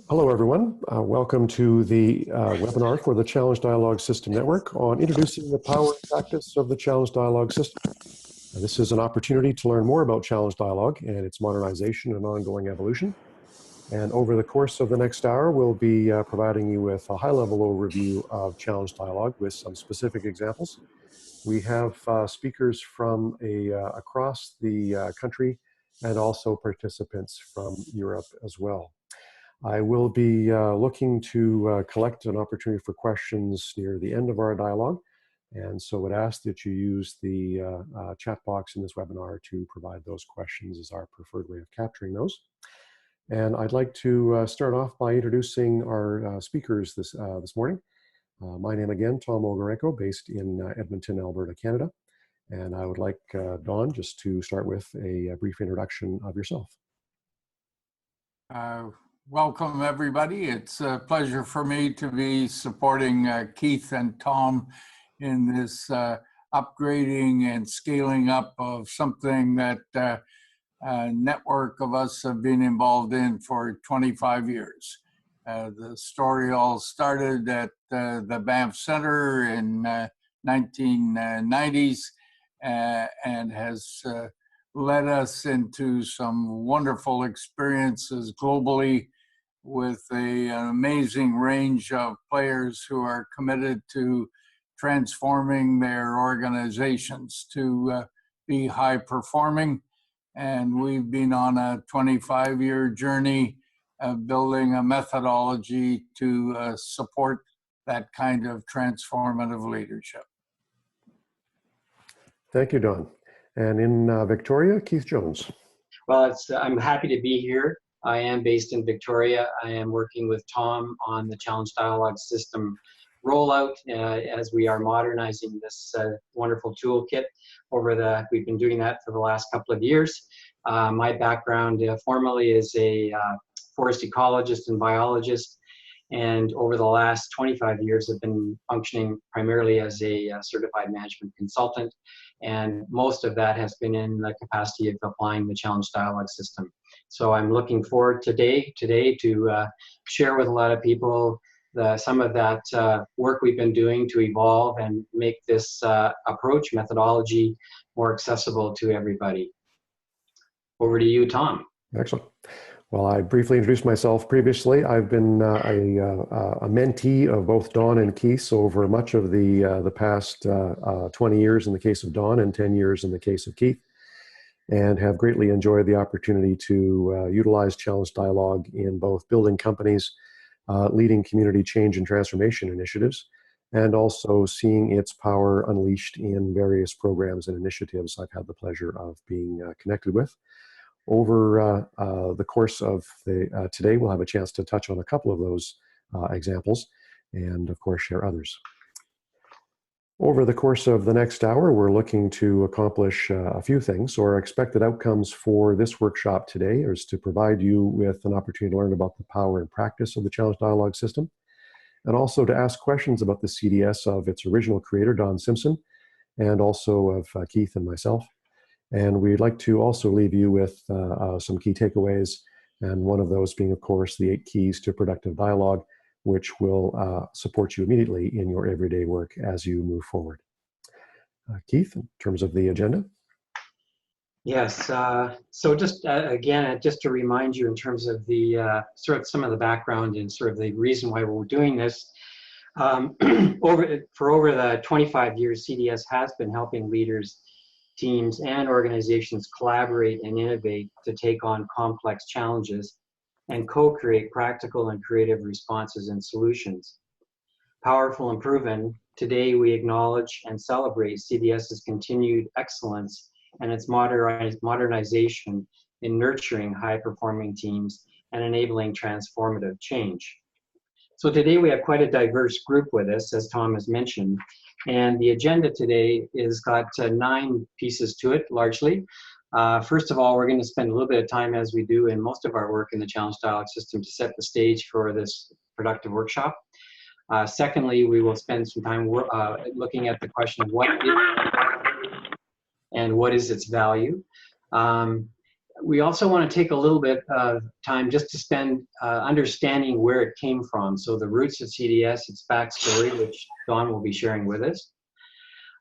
Hello, everyone. Welcome to the webinar for the Challenge Dialogue System Network on introducing the power and practice of the Challenge Dialogue System. This is an opportunity to learn more about Challenge Dialogue and its modernization and ongoing evolution. And over the course of the next hour, we'll be providing you with a high-level overview of Challenge Dialogue with some specific examples. We have speakers from across the country and also participants from Europe as well. I will be looking to collect an opportunity for questions near the end of our dialogue, and so would ask that you use the chat box in this webinar to provide those questions as our preferred way of capturing those. And I'd like to start off by introducing our speakers this morning. My name again, Tom Ogarenko, based in Edmonton, Alberta, Canada. And I would like Dawn just to start with a brief introduction of yourself. Welcome, everybody. It's a pleasure for me to be supporting Keith and Tom in this upgrading and scaling up of something that a network of us have been involved in for 25 years. The story all started at the Banff Center in 1990s and has led us into some wonderful experiences globally with an amazing range of players who are committed to transforming their organizations to be high performing. And we've been on a 25-year journey of building a methodology to support that kind of transformative leadership. Thank you, Don. And in Victoria, Keith Jones. Well, I'm happy to be here. I am based in Victoria. I am working with Tom on the Challenge Dialogue System rollout as we are modernizing this wonderful toolkit. We've been doing that for the last couple of years. My background formerly is a forest ecologist and biologist, and over the last 25 years have been functioning primarily as a certified management consultant, and most of that has been in the capacity of applying the Challenge Dialogue System. So I'm looking forward today to share with a lot of people some of that work we've been doing to evolve and make this approach methodology more accessible to everybody. Over to you, Tom. Excellent. Well, I briefly introduced myself previously. I've been a mentee of both Dawn and Keith over much of the past 20 years in the case of Dawn and 10 years in the case of Keith, and have greatly enjoyed the opportunity to utilize Challenge Dialogue in both building companies, leading community change and transformation initiatives, and also seeing its power unleashed in various programs and initiatives I've had the pleasure of being connected with. Over the course of today, we'll have a chance to touch on a couple of those examples and, of course, share others. Over the course of the next hour, we're looking to accomplish a few things. So our expected outcomes for this workshop today is to provide you with an opportunity to learn about the power and practice of the Challenge Dialogue System, and also to ask questions about the CDS of its original creator, Don Simpson, and also of Keith and myself. And we'd like to also leave you with some key takeaways, and one of those being, of course, the 8 keys to productive dialogue, which will support you immediately in your everyday work as you move forward. Keith, in terms of the agenda? Yes, so just again, just to remind you in terms of the sort of some of the background and sort of the reason why we're doing this, for over the 25 years, CDS has been helping leaders, teams, and organizations collaborate and innovate to take on complex challenges and co-create practical and creative responses and solutions. Powerful and proven, today we acknowledge and celebrate CDS's continued excellence and its modernization in nurturing high-performing teams and enabling transformative change. So today we have quite a diverse group with us, as Tom has mentioned, and the agenda today is got 9 pieces to it, largely. First of all, we're going to spend a little bit of time, as we do in most of our work in the Challenge Dialogue System, to set the stage for this productive workshop. Secondly, we will spend some time looking at the question of what is and what is its value. We also want to take a little bit of time just to spend understanding where it came from. So the roots of CDS, its backstory, which Don will be sharing with us.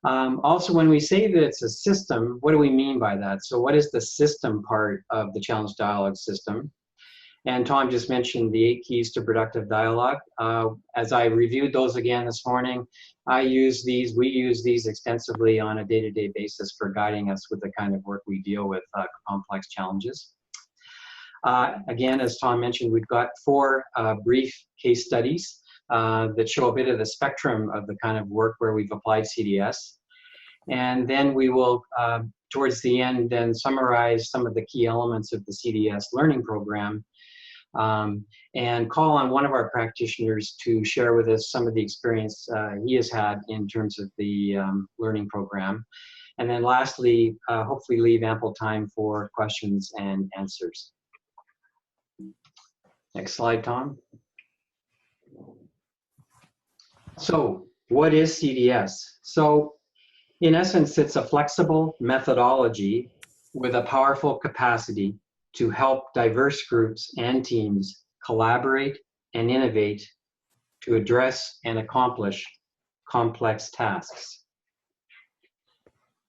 Also, when we say that it's a system, what do we mean by that? So what is the system part of the Challenge Dialogue system? And Tom just mentioned the 8 keys to productive dialogue. As I reviewed those again this morning, we use these extensively on a day-to-day basis for guiding us with the kind of work we deal with complex challenges. Again, as Tom mentioned, we've got 4 brief case studies that show a bit of the spectrum of the kind of work where we've applied CDS. And then we will, towards the end, then summarize some of the key elements of the CDS learning program and call on one of our practitioners to share with us some of the experience he has had in terms of the learning program. And then lastly, hopefully leave ample time for questions and answers. Next slide, Tom. So what is CDS? So in essence, it's a flexible methodology with a powerful capacity to help diverse groups and teams collaborate and innovate to address and accomplish complex tasks.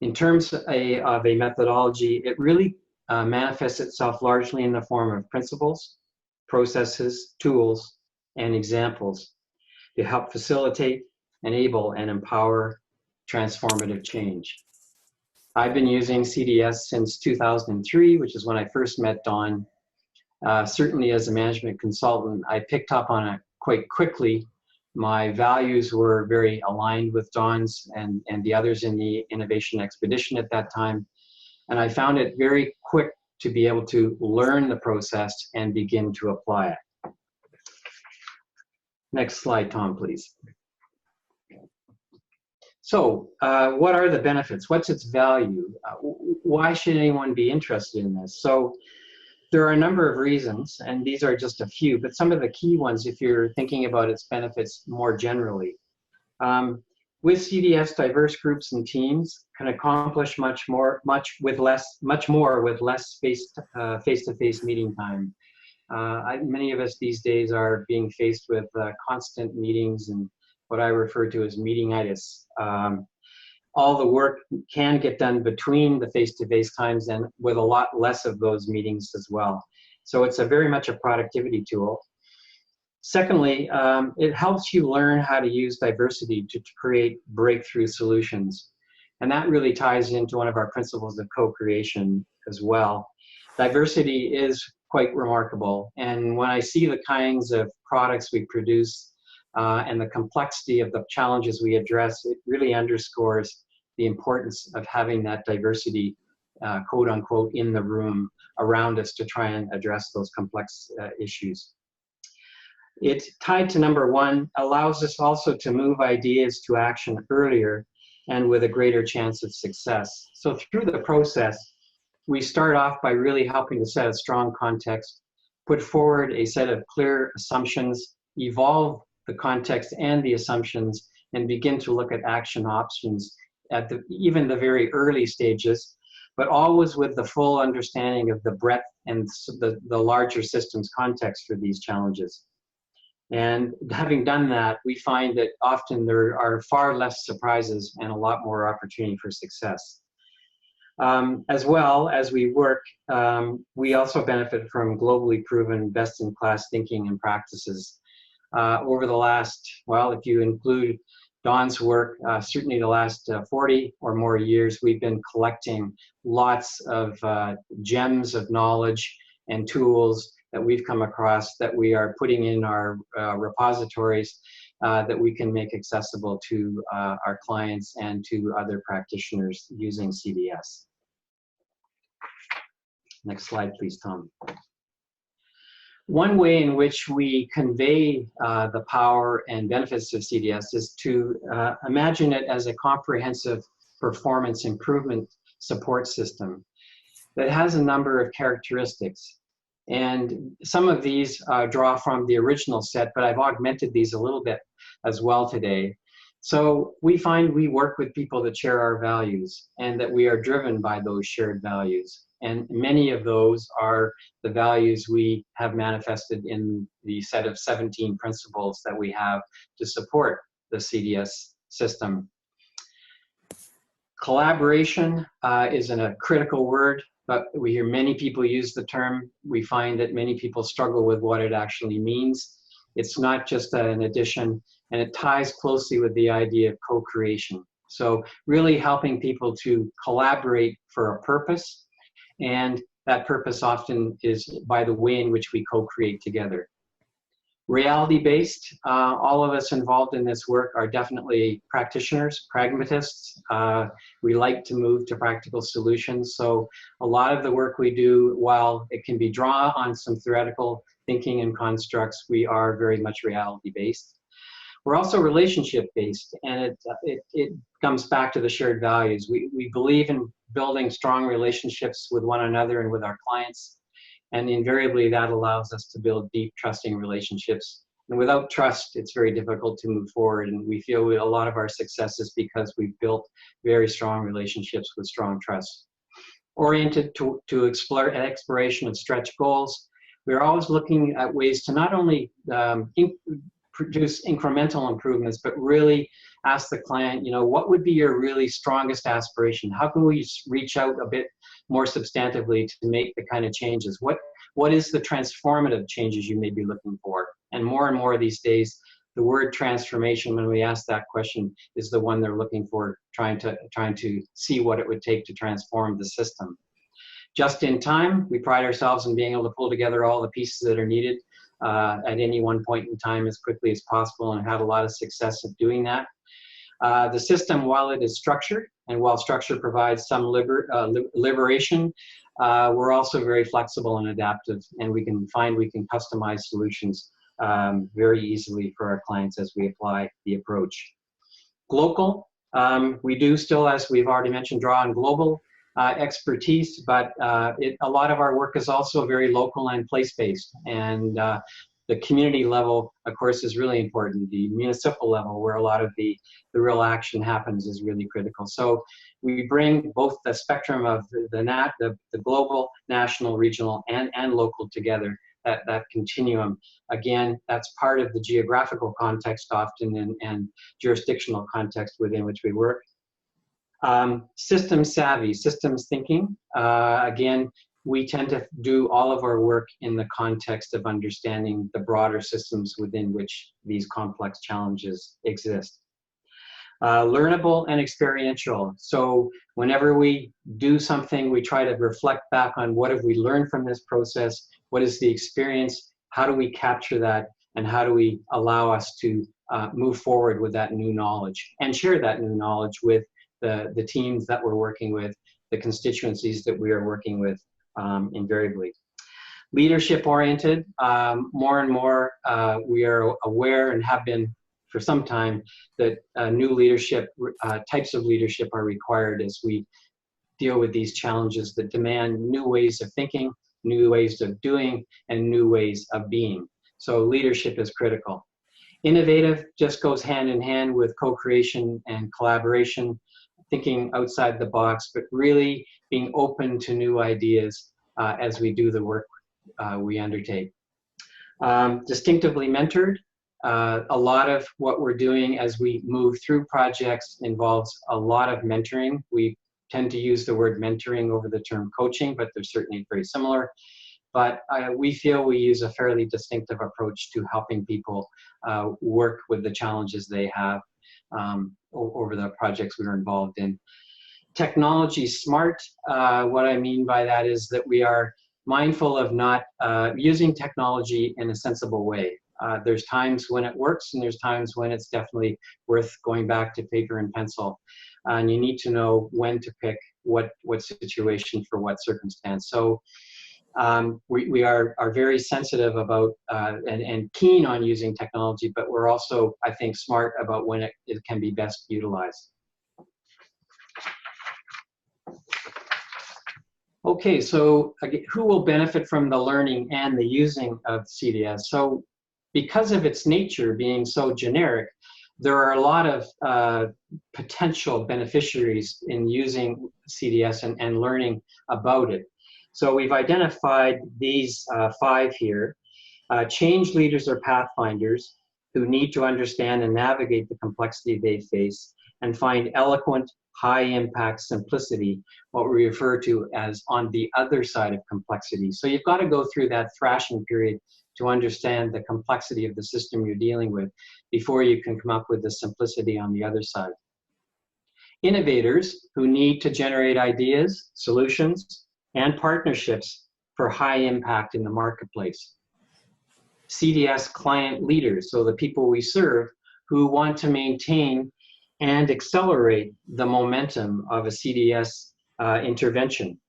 In terms of a methodology, it really manifests itself largely in the form of principles, processes, tools, and examples to help facilitate, enable, and empower transformative change. I've been using CDS since 2003, which is when I first met Don. Certainly as a management consultant, I picked up on it quite quickly. My values were very aligned with Don's and the others in the innovation expedition at that time. And I found it very quick to be able to learn the process and begin to apply it. Next slide, Tom, please. So what are the benefits? What's its value? Why should anyone be interested in this? So there are a number of reasons, and these are just a few, but some of the key ones if you're thinking about its benefits more generally. With CDS, diverse groups and teams can accomplish much more with less face-to-face meeting time. Many of us these days are being faced with constant meetings and what I refer to as meetingitis. All the work can get done between the face-to-face times and with a lot less of those meetings as well. So it's very much a productivity tool. Secondly, it helps you learn how to use diversity to create breakthrough solutions. And that really ties into one of our principles of co-creation as well. Diversity is quite remarkable. And when I see the kinds of products we produce and the complexity of the challenges we address, it really underscores the importance of having that diversity, quote unquote, in the room around us to try and address those complex issues. It, tied to number one, allows us also to move ideas to action earlier and with a greater chance of success. So through the process, we start off by really helping to set a strong context, put forward a set of clear assumptions, evolve the context and the assumptions, and begin to look at action options at even the very early stages, but always with the full understanding of the breadth and the larger systems context for these challenges. And having done that, we find that often there are far less surprises and a lot more opportunity for success. As well as we work, we also benefit from globally proven best-in-class thinking and practices. Over the last, well, if you include Don's work, certainly the last 40 or more years, we've been collecting lots of gems of knowledge and tools that we've come across that we are putting in our repositories that we can make accessible to our clients and to other practitioners using CDS. Next slide, please, Tom. One way in which we convey the power and benefits of CDS is to imagine it as a comprehensive performance improvement support system that has a number of characteristics. And some of these draw from the original set, but I've augmented these a little bit as well today. So we find we work with people that share our values and that we are driven by those shared values. And many of those are the values we have manifested in the set of 17 principles that we have to support the CDS system. Collaboration isn't a critical word, but we hear many people use the term. We find that many people struggle with what it actually means. It's not just an addition, and it ties closely with the idea of co-creation. So really helping people to collaborate for a purpose, and that purpose often is by the way in which we co-create together. Reality-based, all of us involved in this work are definitely practitioners, pragmatists. We like to move to practical solutions. So a lot of the work we do, while it can be drawn on some theoretical thinking and constructs, we are very much reality-based. We're also relationship-based, and it comes back to the shared values. We believe in building strong relationships with one another and with our clients. And invariably, that allows us to build deep, trusting relationships. And without trust, it's very difficult to move forward. And we feel a lot of our success is because we've built very strong relationships with strong trust. Oriented to exploration of stretch goals, we're always looking at ways to not only produce incremental improvements, but really ask the client, what would be your really strongest aspiration? How can we reach out a bit more substantively to make the kind of changes? What is the transformative changes you may be looking for? And more these days, the word transformation, when we ask that question, is the one they're looking for, trying to see what it would take to transform the system. Just in time, we pride ourselves in being able to pull together all the pieces that are needed at any one point in time as quickly as possible, and had a lot of success of doing that. The system, while it is structured, and while structure provides some liberation, we're also very flexible and adaptive, and we can customize solutions very easily for our clients as we apply the approach. Local, we do still, as we've already mentioned, draw on global expertise, but a lot of our work is also very local and place-based, and the community level, of course, is really important. The municipal level, where a lot of the real action happens, is really critical. So we bring both the spectrum of the global, national, regional, and local together, that continuum. Again, that's part of the geographical context often, and jurisdictional context within which we work. Systems savvy, systems thinking. Again, we tend to do all of our work in the context of understanding the broader systems within which these complex challenges exist. Learnable and experiential. So whenever we do something, we try to reflect back on what have we learned from this process, what is the experience, how do we capture that, and how do we allow us to move forward with that new knowledge and share that new knowledge with the teams that we're working with, the constituencies that we are working with. Invariably. Leadership oriented, more and more we are aware and have been for some time that new leadership, types of leadership are required as we deal with these challenges that demand new ways of thinking, new ways of doing, and new ways of being. So leadership is critical. Innovative just goes hand in hand with co-creation and collaboration, thinking outside the box, but really being open to new ideas as we do the work we undertake. Distinctively mentored. A lot of what we're doing as we move through projects involves a lot of mentoring. We tend to use the word mentoring over the term coaching, but they're certainly very similar. But we feel we use a fairly distinctive approach to helping people work with the challenges they have over the projects we were involved in. Technology smart, what I mean by that is that we are mindful of not using technology in a sensible way. There's times when it works, and there's times when it's definitely worth going back to paper and pencil. And you need to know when to pick what situation for what circumstance. So we are very sensitive about and keen on using technology, but we're also, I think, smart about when it can be best utilized. Okay, so who will benefit from the learning and the using of CDS? So because of its nature being so generic, there are a lot of potential beneficiaries in using CDS and learning about it. So we've identified these 5 here. Change leaders are pathfinders who need to understand and navigate the complexity they face and find eloquent, high-impact simplicity, what we refer to as on the other side of complexity. So you've got to go through that thrashing period to understand the complexity of the system you're dealing with before you can come up with the simplicity on the other side. Innovators who need to generate ideas, solutions, and partnerships for high impact in the marketplace. CDS client leaders, so the people we serve, who want to maintain and accelerate the momentum of a CDS intervention.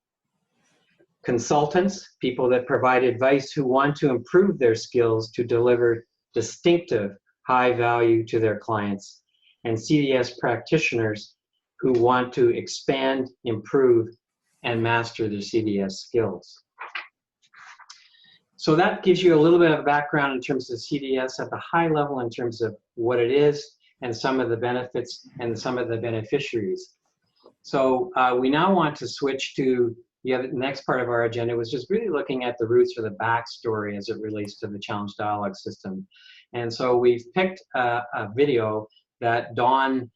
Consultants, people that provide advice who want to improve their skills to deliver distinctive high value to their clients. And CDS practitioners who want to expand, improve, and master their CDS skills. So that gives you a little bit of background in terms of CDS at the high level in terms of what it is and some of the benefits and some of the beneficiaries. So we now want to switch to the next part of our agenda, was just really looking at the roots or the backstory as it relates to the challenge dialogue system. And so we've picked a video that Don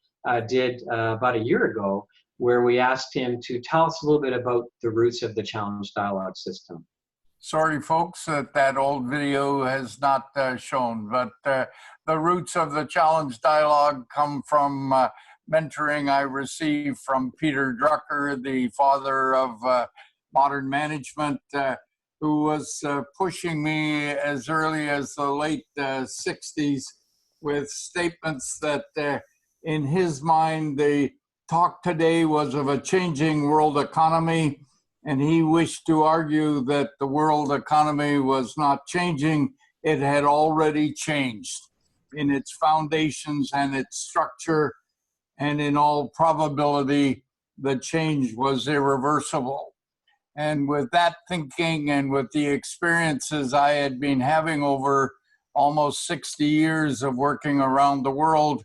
did about a year ago, where we asked him to tell us a little bit about the roots of the challenge dialogue system. Sorry, folks, that old video has not shown, but the roots of the challenge dialogue come from mentoring I received from Peter Drucker, the father of modern management, who was pushing me as early as the late 60s with statements that in his mind, the talk today was of a changing world economy, and he wished to argue that the world economy was not changing. It had already changed in its foundations and its structure, and in all probability, the change was irreversible. And with that thinking and with the experiences I had been having over almost 60 years of working around the world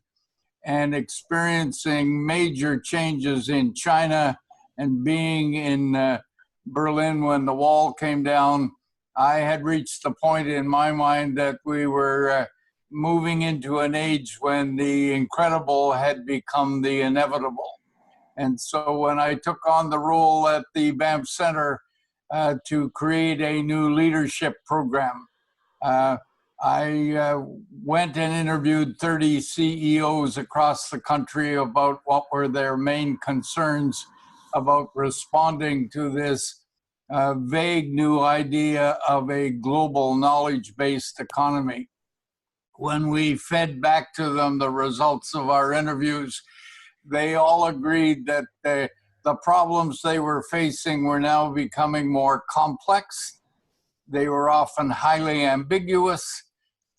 and experiencing major changes in China and being in Berlin when the wall came down, I had reached the point in my mind that we were moving into an age when the incredible had become the inevitable. And so when I took on the role at the Banff Center to create a new leadership program, I went and interviewed 30 CEOs across the country about what were their main concerns about responding to this vague new idea of a global knowledge-based economy. When we fed back to them the results of our interviews, they all agreed that the problems they were facing were now becoming more complex. They were often highly ambiguous,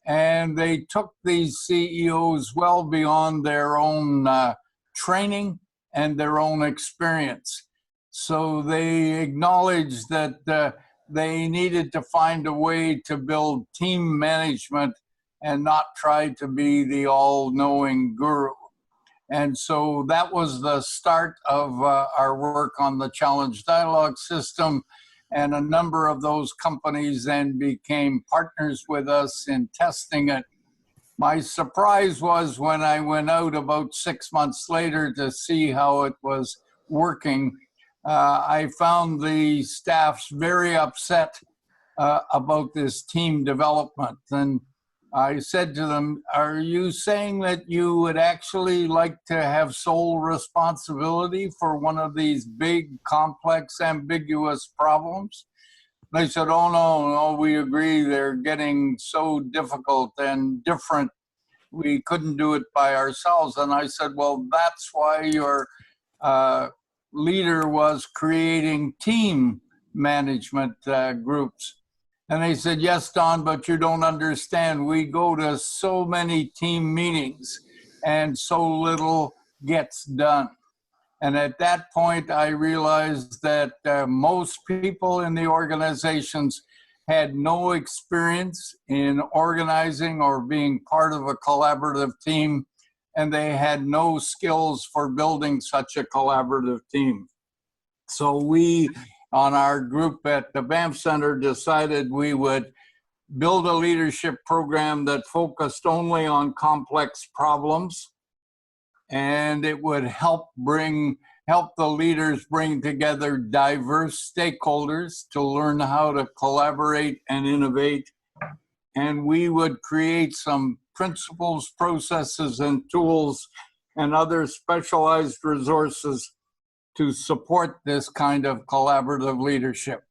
and they took these CEOs well beyond their own training and their own experience. So they acknowledged that they needed to find a way to build team management and not try to be the all-knowing guru. And so that was the start of our work on the challenge dialogue system. And a number of those companies then became partners with us in testing it. My surprise was when I went out about 6 months later to see how it was working, I found the staffs very upset about this team development. And I said to them, are you saying that you would actually like to have sole responsibility for one of these big, complex, ambiguous problems? They said, oh, no, we agree. They're getting so difficult and different. We couldn't do it by ourselves. And I said, well, that's why your leader was creating team management groups. And they said, yes, Don, but you don't understand. We go to so many team meetings and so little gets done. And at that point, I realized that most people in the organizations had no experience in organizing or being part of a collaborative team, and they had no skills for building such a collaborative team. So we on our group at the Banff Center decided we would build a leadership program that focused only on complex problems, and it would help the leaders bring together diverse stakeholders to learn how to collaborate and innovate. And we would create some principles, processes, and tools and other specialized resources to support this kind of collaborative leadership.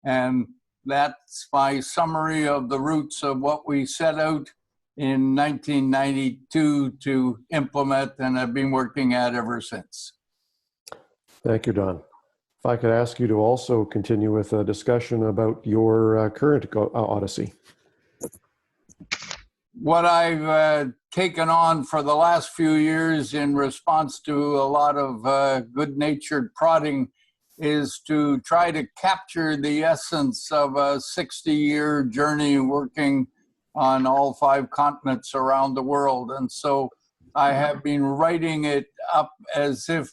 And that's my summary of the roots of what we set out in 1992 to implement and have been working at ever since. Thank you, Don. If I could ask you to also continue with a discussion about your current odyssey. What I've taken on for the last few years in response to a lot of good-natured prodding is to try to capture the essence of a 60-year journey working on all 5 continents around the world. And so I have been writing it up as if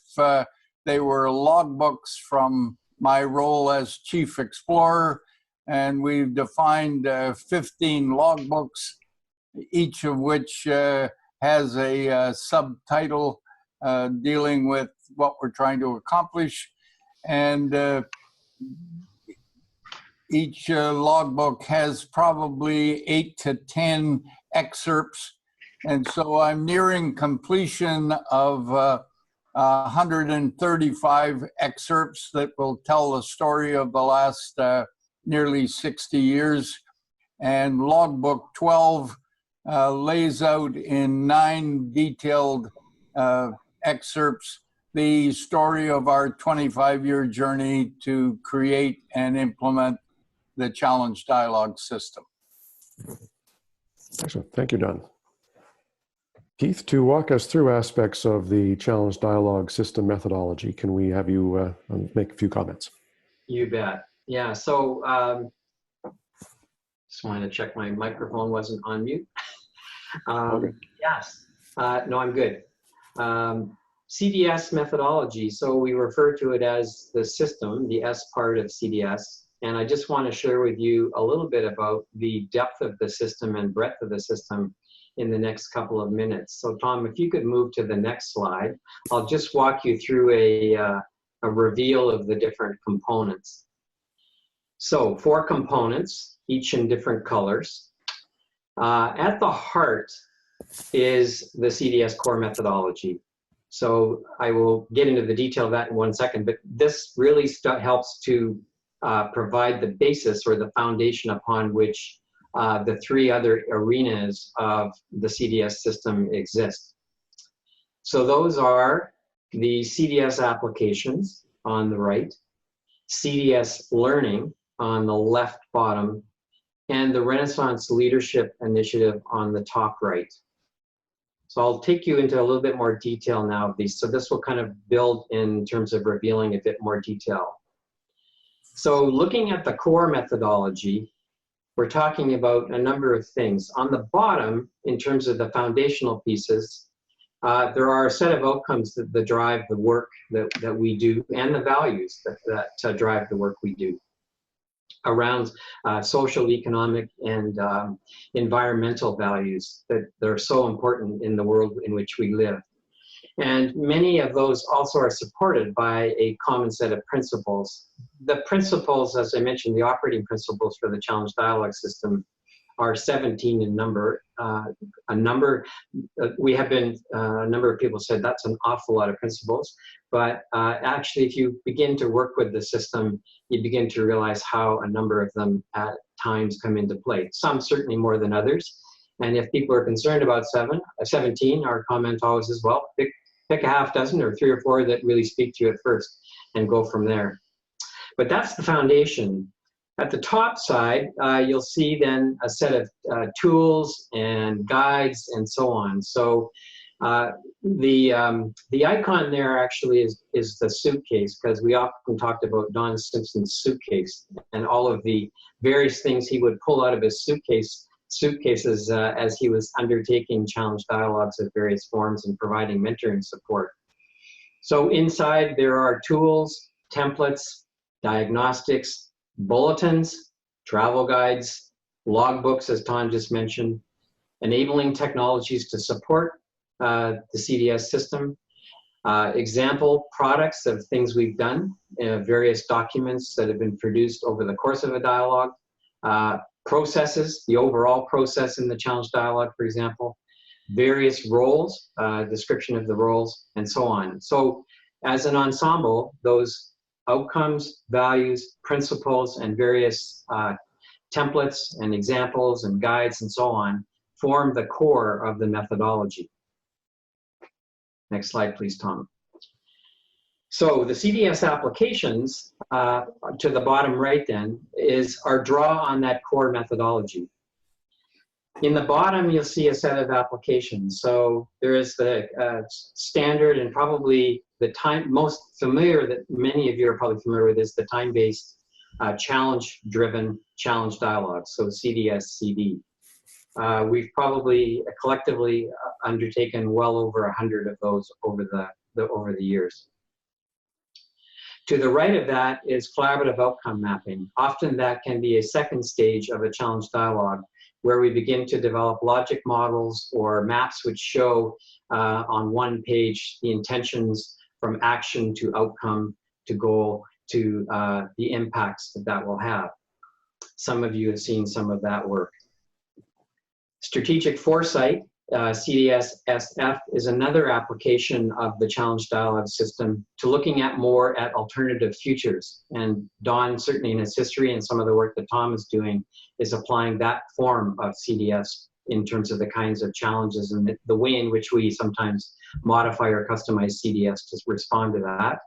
they were logbooks from my role as chief explorer. And we've defined 15 logbooks, each of which has a subtitle dealing with what we're trying to accomplish. And each logbook has probably 8 to 10 excerpts. And so I'm nearing completion of 135 excerpts that will tell the story of the last nearly 60 years. And logbook 12 lays out in 9 detailed excerpts the story of our 25-year journey to create and implement the challenge dialogue system. Excellent. Thank you, Don. Keith, to walk us through aspects of the challenge dialogue system methodology, can we have you make a few comments? You bet. Yeah, so just wanted to check my microphone wasn't on mute. Okay. Yes, no, I'm good. CDS methodology, so we refer to it as the system, the S part of CDS. And I just want to share with you a little bit about the depth of the system and breadth of the system in the next couple of minutes. So Tom, if you could move to the next slide, I'll just walk you through a reveal of the different components. So 4 components, each in different colors. At the heart is the CDS core methodology. So I will get into the detail of that in one second, but this really helps to provide the basis or the foundation upon which the 3 other arenas of the CDS system exist. So those are the CDS applications on the right, CDS learning on the left bottom, and the Renaissance Leadership Initiative on the top right. So I'll take you into a little bit more detail now of these. So this will kind of build in terms of revealing a bit more detail. So looking at the core methodology, we're talking about a number of things. On the bottom, in terms of the foundational pieces, there are a set of outcomes that drive the work that we do and the values that drive the work we do around social, economic, and environmental values that are so important in the world in which we live. And many of those also are supported by a common set of principles. The principles, as I mentioned, the operating principles for the challenge dialogue system are 17 in number. A number of people said that's an awful lot of principles, but actually if you begin to work with the system, you begin to realize how a number of them at times come into play. Some certainly more than others. And if people are concerned about 17, our comment always is, well, pick a half dozen or 3 or 4 that really speak to you at first and go from there. But that's the foundation. At the top side, you'll see then a set of tools and guides and so on. So the icon there actually is the suitcase, because we often talked about Don Simpson's suitcase and all of the various things he would pull out of his suitcases as he was undertaking challenge dialogues of various forms and providing mentoring support. So inside there are tools, templates, diagnostics, bulletins, travel guides, logbooks, as Tom just mentioned, enabling technologies to support the CDS system, example products of things we've done, various documents that have been produced over the course of a dialogue, processes, the overall process in the challenge dialogue, for example, various roles, description of the roles, and so on. So as an ensemble, those outcomes, values, principles, and various templates and examples and guides and so on form the core of the methodology. Next slide, please, Tom. So the CDS applications, to the bottom right then, is our draw on that core methodology. In the bottom, you'll see a set of applications. So there is the standard and probably the most familiar that many of you are probably familiar with is the time-based challenge-driven challenge dialogue, so CDS-CD. We've probably collectively undertaken well over 100 of those over the years. To the right of that is collaborative outcome mapping. Often that can be a second stage of a challenge dialogue where we begin to develop logic models or maps which show on one page the intentions from action to outcome to goal to the impacts that that will have. Some of you have seen some of that work. Strategic foresight, CDS-SF, is another application of the challenge dialogue system to looking at more at alternative futures. And Don, certainly in his history and some of the work that Tom is doing, is applying that form of CDS in terms of the kinds of challenges and the way in which we sometimes modify or customize CDS to respond to that.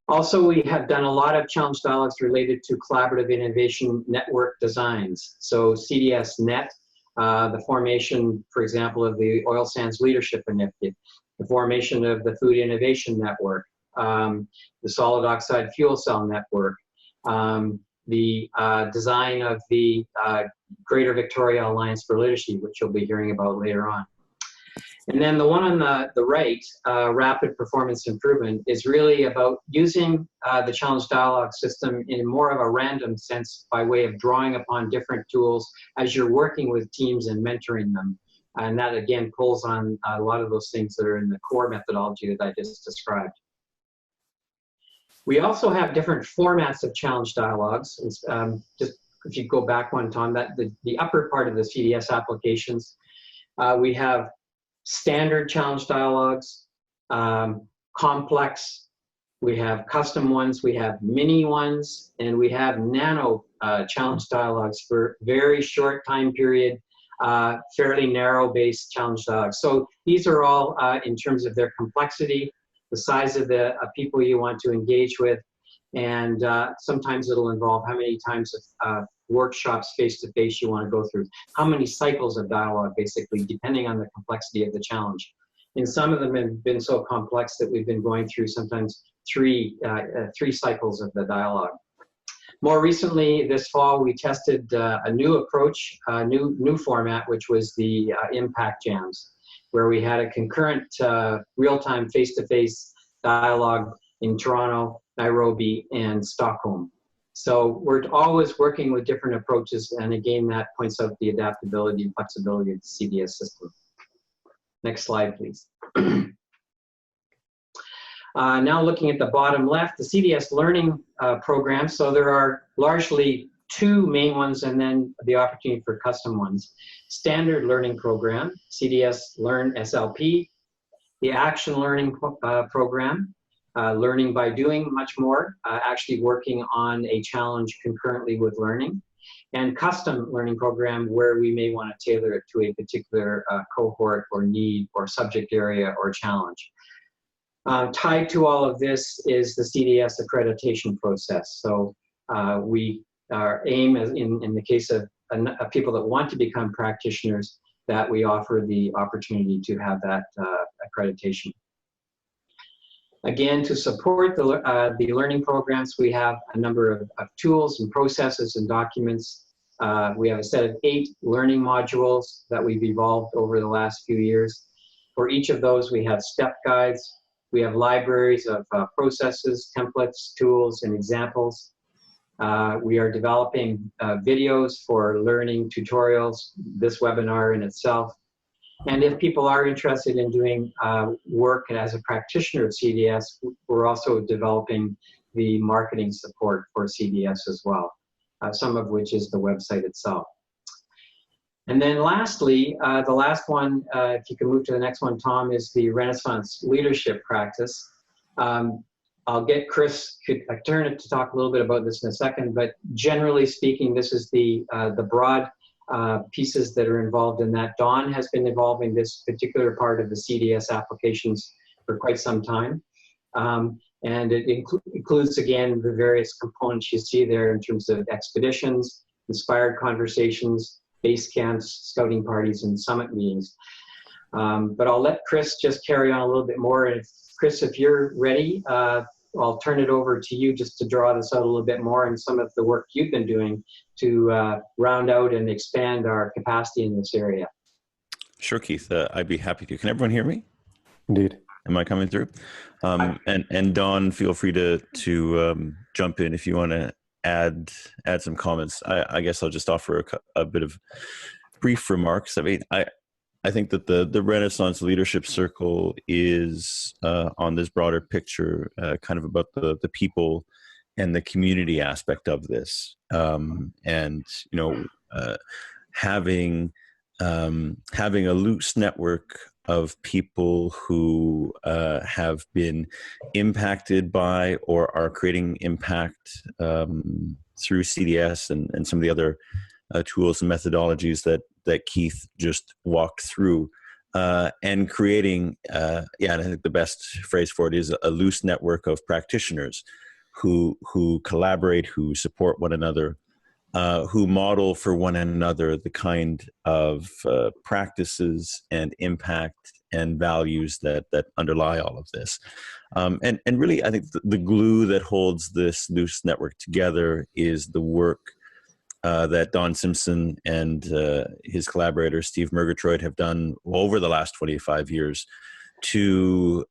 Also, we have done a lot of challenge dialogues related to collaborative innovation network designs. So CDS-NET, the formation, for example, of the Oil Sands Leadership Initiative, the formation of the Food Innovation Network, the Solid Oxide Fuel Cell Network, the design of the Greater Victoria Alliance for Literacy, which you'll be hearing about later on. And then the one on the right, rapid performance improvement, is really about using the challenge dialogue system in more of a random sense by way of drawing upon different tools as you're working with teams and mentoring them. And that again pulls on a lot of those things that are in the core methodology that I just described. We also have different formats of challenge dialogues. Just if you go back one, Tom, that the upper part of the CDS applications, we have standard challenge dialogues, complex, we have custom ones, we have mini ones, and we have nano challenge dialogues for very short time period, fairly narrow based challenge dialogues. So these are all in terms of their complexity, the size of the people you want to engage with, and sometimes it'll involve how many times of workshops face-to-face you want to go through, how many cycles of dialogue, basically, depending on the complexity of the challenge. And some of them have been so complex that we've been going through sometimes three cycles of the dialogue. More recently, this fall, we tested a new approach, a new format, which was the impact jams, where we had a concurrent real-time face-to-face dialogue in Toronto, Nairobi, and Stockholm. So we're always working with different approaches, and again, that points out the adaptability and flexibility of the CDS system. Next slide, please. Now looking at the bottom left, the CDS learning program. So there are largely two main ones and then the opportunity for custom ones. Standard learning program, CDS Learn SLP, the action learning program, learning by doing much more, actually working on a challenge concurrently with learning, and custom learning program where we may want to tailor it to a particular cohort or need or subject area or challenge. Tied to all of this is the CDS accreditation process. So our aim is in the case of people that want to become practitioners, that we offer the opportunity to have that accreditation. Again, to support the learning programs, we have a number of tools and processes and documents. We have a set of 8 learning modules that we've evolved over the last few years. For each of those, we have step guides, We have libraries of processes, templates, tools, and examples. We are developing videos for learning tutorials, this webinar in itself. And if people are interested in doing work as a practitioner of CDS, we're also developing the marketing support for CDS as well, some of which is the website itself. And then lastly, the last one, if you can move to the next one, Tom, is the Renaissance leadership practice. I'll get Chris, I turn it to talk a little bit about this in a second, but generally speaking, this is the broad pieces that are involved in that. Dawn has been involved in this particular part of the CDS applications for quite some time. And it includes, again, the various components you see there in terms of expeditions, inspired conversations, base camps, scouting parties, and summit meetings. But I'll let Chris just carry on a little bit more. And Chris, if you're ready, I'll turn it over to you just to draw this out a little bit more and some of the work you've been doing to round out and expand our capacity in this area. Sure, Keith. I'd be happy to. Can everyone hear me? Indeed. Am I coming through? And Dawn, feel free to jump in if you want to add some comments. I guess I'll just offer a bit of brief remarks. I mean, I think that the Renaissance Leadership Circle is on this broader picture, kind of about the people and the community aspect of this, and having a loose network of people who have been impacted by or are creating impact through CDS and some of the other tools and methodologies that Keith just walked through, and creating, and I think the best phrase for it is a loose network of practitioners who collaborate, who support one another, who model for one another the kind of practices and impact and values that underlie all of this. And really, I think the glue that holds this loose network together is the work that Don Simpson and his collaborator Steve Murgatroyd have done over the last 25 years to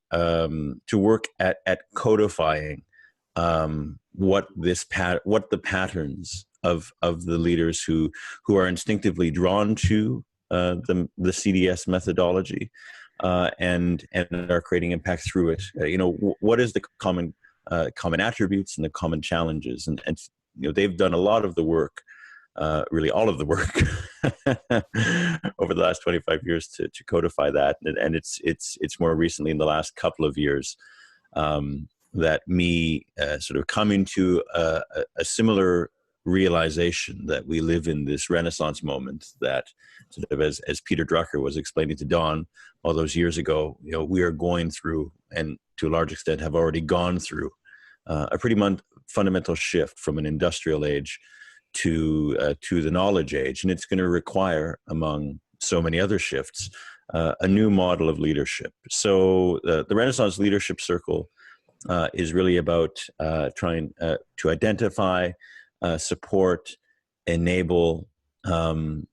work at codifying what the patterns of the leaders who are instinctively drawn to the CDS methodology and are creating impact through it. What is the common attributes and the common challenges, and they've done a lot of the work. Really all of the work over the last 25 years to codify that. And it's more recently in the last couple of years that me sort of coming to a similar realization that we live in this Renaissance moment that sort of as Peter Drucker was explaining to Don all those years ago, we are going through, and to a large extent have already gone through, a pretty fundamental shift from an industrial age to the knowledge age. And it's going to require, among so many other shifts, a new model of leadership. So the Renaissance Leadership Circle is really about trying to identify, support, enable the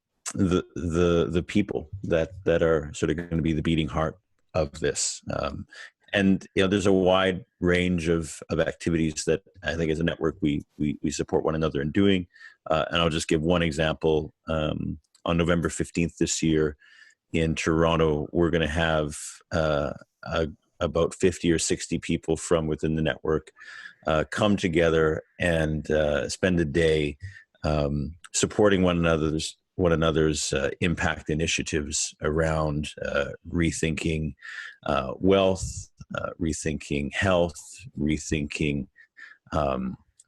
people that are sort of going to be the beating heart of this. And there's a wide range of activities that I think as a network we support one another in doing. And I'll just give one example. On November 15th this year in Toronto, we're going to have about 50 or 60 people from within the network come together and spend a day supporting one another's impact initiatives around rethinking wealth, rethinking health, rethinking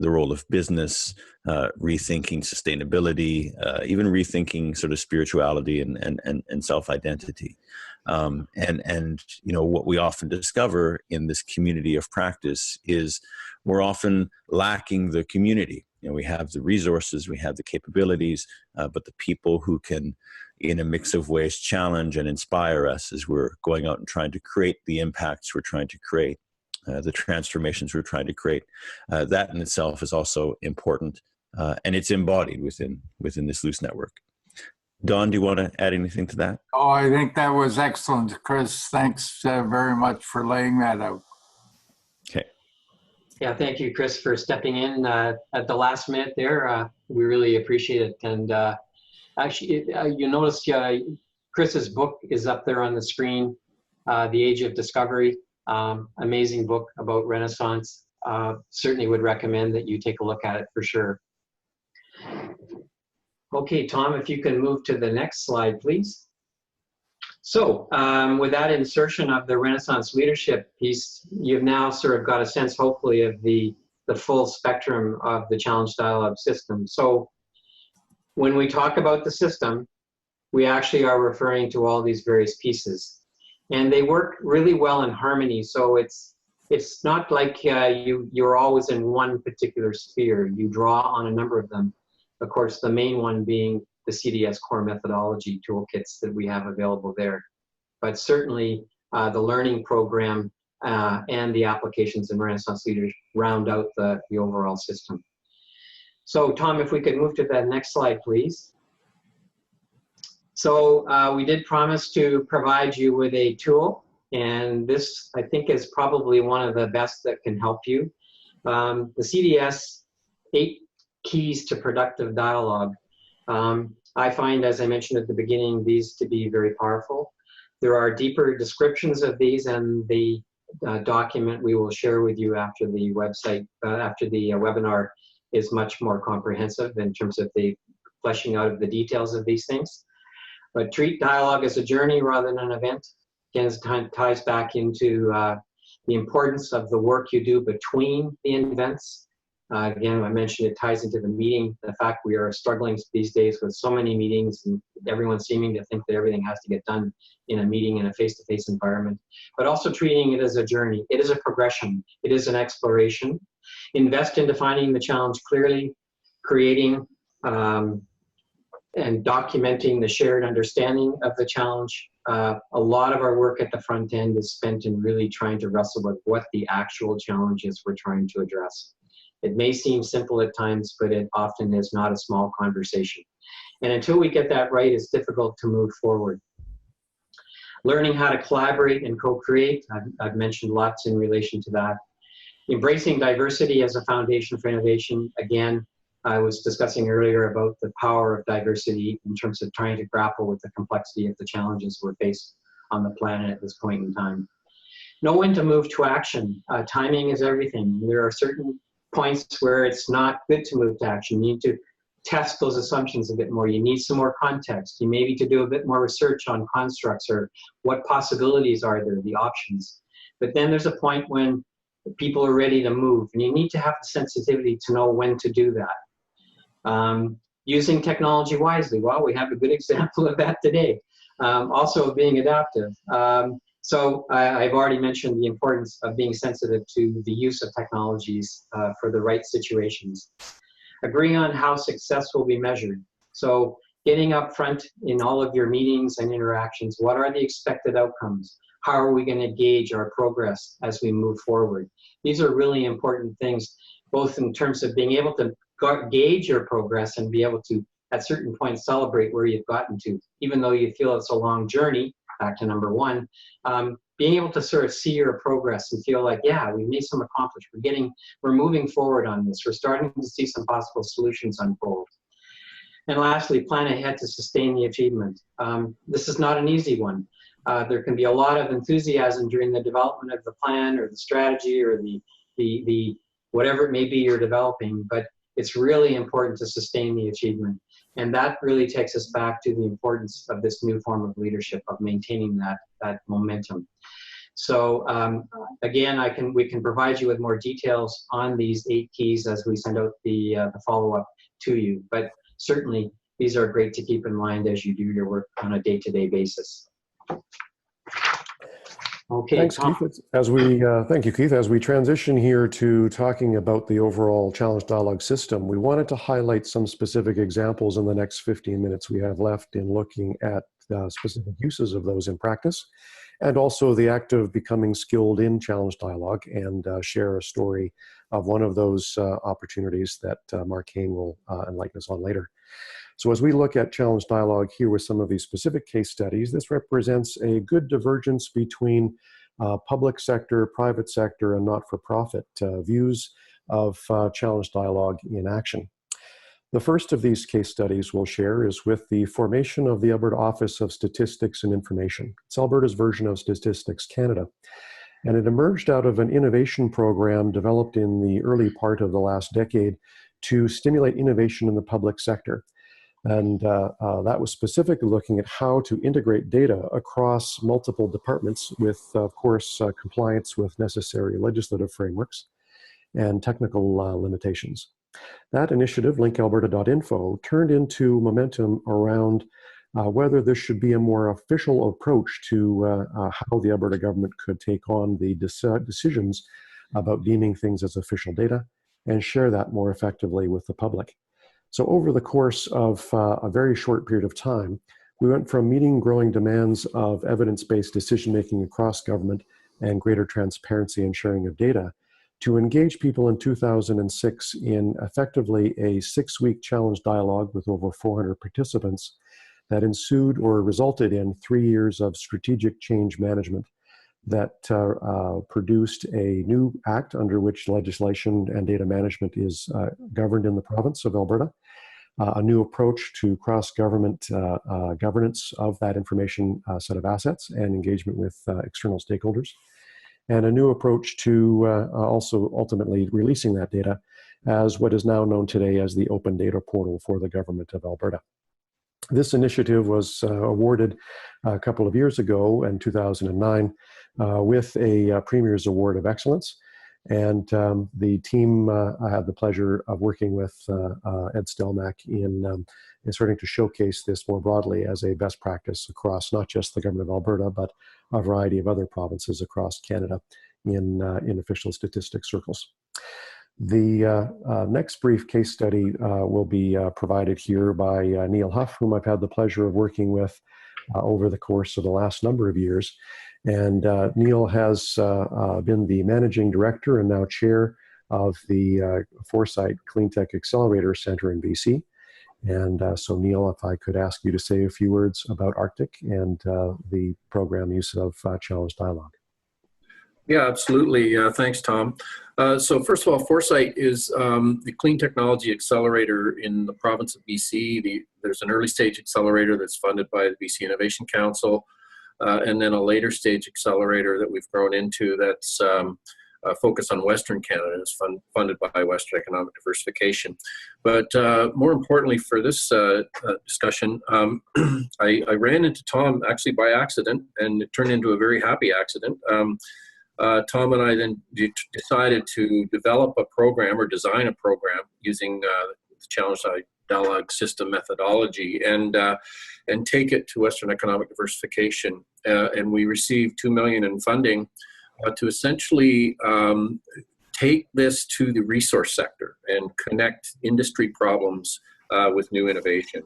the role of business, rethinking sustainability, even rethinking sort of spirituality and self-identity. And what we often discover in this community of practice is we're often lacking the community. We have the resources, we have the capabilities, but the people who can, in a mix of ways, challenge and inspire us as we're going out and trying to create the impacts we're trying to create, the transformations we're trying to create. That in itself is also important, and it's embodied within this loose network. Don, do you want to add anything to that? Oh, I think that was excellent, Chris. Thanks very much for laying that out. Okay. Yeah, thank you, Chris, for stepping in at the last minute there. We really appreciate it. And actually, you notice Chris's book is up there on the screen, The Age of Discovery. Amazing book about Renaissance. Certainly would recommend that you take a look at it for sure. Okay, Tom, if you can move to the next slide, please. So with that insertion of the Renaissance leadership piece, you've now sort of got a sense, hopefully, of the full spectrum of the challenge dialogue system. So when we talk about the system, we actually are referring to all these various pieces. And they work really well in harmony. So it's not like you're always in one particular sphere. You draw on a number of them. Of course, the main one being the CDS core methodology toolkits that we have available there. But certainly the learning program and the applications in Renaissance Leaders round out the overall system. So Tom, if we could move to the next slide, please. So we did promise to provide you with a tool, and this I think is probably one of the best that can help you. The CDS 8 Keys to Productive Dialogue. I find, as I mentioned at the beginning, these to be very powerful. There are deeper descriptions of these, and the document we will share with you after the website, after the webinar is much more comprehensive in terms of the fleshing out of the details of these things. But treat dialogue as a journey rather than an event. Again, it ties back into the importance of the work you do between the events. Again, I mentioned it ties into the meeting. The fact we are struggling these days with so many meetings and everyone seeming to think that everything has to get done in a meeting in a face-to-face environment, but also treating it as a journey. It is a progression. It is an exploration. Invest in defining the challenge clearly, creating and documenting the shared understanding of the challenge. A lot of our work at the front end is spent in really trying to wrestle with what the actual challenge is we're trying to address. It may seem simple at times, but it often is not a small conversation. And until we get that right, it's difficult to move forward. Learning how to collaborate and co-create, I've mentioned lots in relation to that. Embracing diversity as a foundation for innovation. Again, I was discussing earlier about the power of diversity in terms of trying to grapple with the complexity of the challenges we're faced on the planet at this point in time. Know when to move to action. Timing is everything. There are certain points where it's not good to move to action. You need to test those assumptions a bit more. You need some more context. You maybe to do a bit more research on constructs or what possibilities are there, the options. But then there's a point when people are ready to move, and you need to have the sensitivity to know when to do that. Using technology wisely. Well, we have a good example of that today. Also being adaptive. So I've already mentioned the importance of being sensitive to the use of technologies for the right situations. Agreeing on how success will be measured. So getting up front in all of your meetings and interactions, what are the expected outcomes? How are we going to gauge our progress as we move forward? These are really important things, both in terms of being able to gauge your progress and be able to, at certain points, celebrate where you've gotten to, even though you feel it's a long journey. Back to number one, being able to sort of see your progress and feel like, yeah, we've made some accomplishment. We're moving forward on this. We're starting to see some possible solutions unfold. And lastly, plan ahead to sustain the achievement. This is not an easy one. There can be a lot of enthusiasm during the development of the plan or the strategy or the whatever it may be you're developing, but it's really important to sustain the achievement. And that really takes us back to the importance of this new form of leadership, of maintaining that momentum. So again, we can provide you with more details on these 8 keys as we send out the follow-up to you. But certainly, these are great to keep in mind as you do your work on a day-to-day basis. Okay, thanks, Tom. Keith. Thank you, Keith. As we transition here to talking about the overall challenge dialogue system, we wanted to highlight some specific examples in the next 15 minutes we have left in looking at specific uses of those in practice, and also the act of becoming skilled in challenge dialogue, and share a story of one of those opportunities that Mark Kane will enlighten us on later. So as we look at challenge dialogue here with some of these specific case studies, this represents a good divergence between public sector, private sector, and not-for-profit views of challenge dialogue in action. The first of these case studies we'll share is with the formation of the Alberta Office of Statistics and Information. It's Alberta's version of Statistics Canada. And it emerged out of an innovation program developed in the early part of the last decade to stimulate innovation in the public sector. And that was specifically looking at how to integrate data across multiple departments with, of course, compliance with necessary legislative frameworks and technical limitations. That initiative, linkalberta.info, turned into momentum around whether there should be a more official approach to how the Alberta government could take on the decisions about deeming things as official data and share that more effectively with the public. So over the course of a very short period of time, we went from meeting growing demands of evidence-based decision-making across government and greater transparency and sharing of data to engage people in 2006 in effectively a 6-week challenge dialogue with over 400 participants that ensued or resulted in 3 years of strategic change management that produced a new act under which legislation and data management is governed in the province of Alberta, a new approach to cross-government governance of that information set of assets and engagement with external stakeholders, and a new approach to also ultimately releasing that data as what is now known today as the Open Data Portal for the Government of Alberta. This initiative was awarded a couple of years ago in 2009 with a Premier's Award of Excellence. And the team I had the pleasure of working with Ed Stelmach in starting to showcase this more broadly as a best practice across not just the Government of Alberta, but a variety of other provinces across Canada in official statistics circles. The next brief case study will be provided here by Neil Huff, whom I've had the pleasure of working with over the course of the last number of years. And Neil has been the managing director and now chair of the Foresight Cleantech Accelerator Center in BC. And so Neil, if I could ask you to say a few words about Arctic and the program use of Challenge Dialogue. Yeah, absolutely. Thanks, Tom. So first of all, Foresight is the clean technology accelerator in the province of BC. There's an early stage accelerator that's funded by the BC Innovation Council, and then a later stage accelerator that we've grown into that's focused on Western Canada. It's funded by Western Economic Diversification. But more importantly for this discussion, I ran into Tom actually by accident, and it turned into a very happy accident. Tom and I then decided to develop a program or design a program using the Challenge Dialogue system methodology and take it to Western Economic Diversification. And we received $2 million in funding to essentially take this to the resource sector and connect industry problems with new innovation.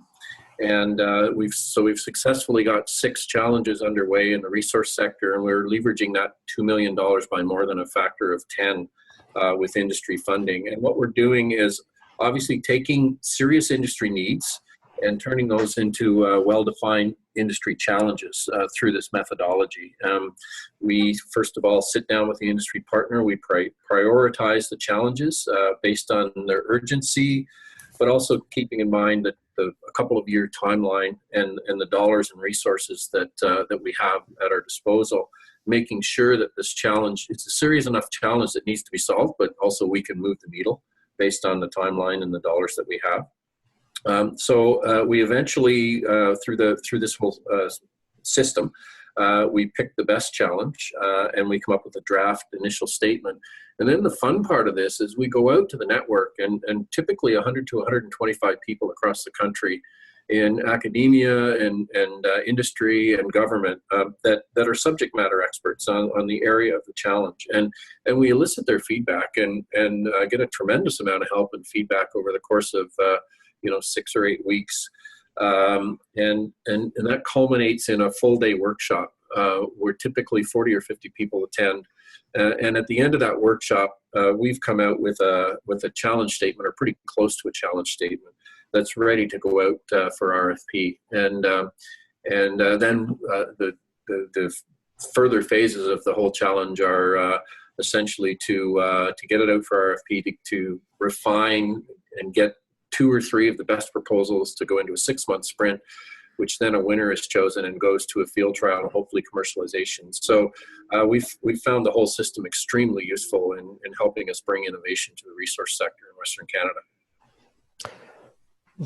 And we've successfully got 6 challenges underway in the resource sector, and we're leveraging that $2 million by more than a factor of 10 with industry funding. And what we're doing is obviously taking serious industry needs and turning those into well-defined industry challenges through this methodology. We first of all sit down with the industry partner. We prioritize the challenges based on their urgency, but also keeping in mind that a couple of year timeline and the dollars and resources that we have at our disposal, making sure that this challenge, it's a serious enough challenge that needs to be solved, but also we can move the needle based on the timeline and the dollars that we have. So we eventually, through this whole system, we pick the best challenge and we come up with a draft initial statement. And then the fun part of this is we go out to the network and typically 100 to 125 people across the country in academia and industry and government that are subject matter experts on the area of the challenge. And we elicit their feedback and get a tremendous amount of help and feedback over the course of 6 or 8 weeks. And that culminates in a full day workshop where typically 40 or 50 people attend. And at the end of that workshop, we've come out with a challenge statement, or pretty close to a challenge statement, that's ready to go out for RFP. And then the further phases of the whole challenge are essentially to get it out for RFP, to refine and get 2 or 3 of the best proposals to go into a 6-month sprint, which then a winner is chosen and goes to a field trial and hopefully commercialization. So we've found the whole system extremely useful in helping us bring innovation to the resource sector in Western Canada.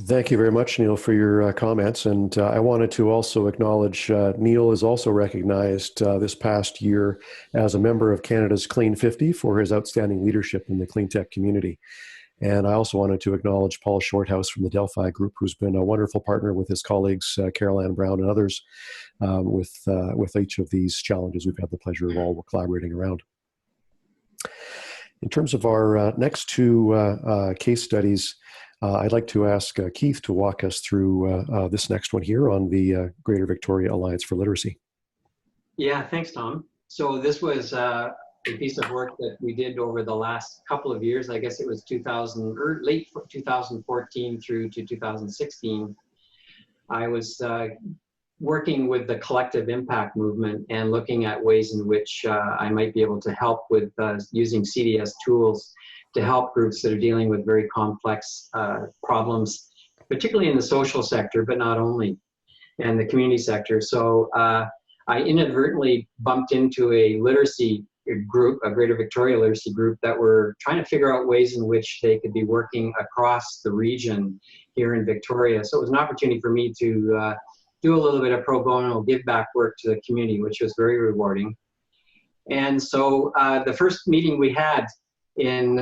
Thank you very much, Neil, for your comments. And I wanted to also acknowledge Neil is also recognized this past year as a member of Canada's Clean 50 for his outstanding leadership in the clean tech community. And I also wanted to acknowledge Paul Shorthouse from the Delphi Group, who's been a wonderful partner with his colleagues, Carol Ann Brown and others, with each of these challenges we've had the pleasure of all collaborating around. In terms of our next 2 case studies, I'd like to ask Keith to walk us through this next one here on the Greater Victoria Alliance for Literacy. Yeah, thanks, Tom. So this was a piece of work that we did over the last couple of years. I guess it was late 2014 through to 2016. I was working with the collective impact movement and looking at ways in which I might be able to help with using CDS tools to help groups that are dealing with very complex problems, particularly in the social sector, but not only, and the community sector. So I inadvertently bumped into a literacy group, a Greater Victoria literacy group, that were trying to figure out ways in which they could be working across the region here in Victoria. So it was an opportunity for me to do a little bit of pro bono give back work to the community, which was very rewarding. And so the first meeting we had in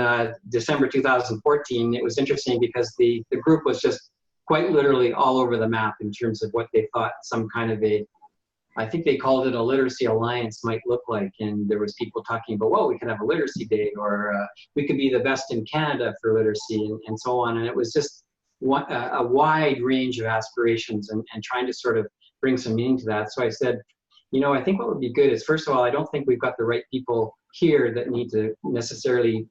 December 2014, it was interesting because the group was just quite literally all over the map in terms of what they thought some kind of I think they called it a literacy alliance might look like. And there was people talking about, well, we could have a literacy day, or we could be the best in Canada for literacy, and so on. And it was just a wide range of aspirations and trying to sort of bring some meaning to that. So I said, I think what would be good is, first of all, I don't think we've got the right people here that need to necessarily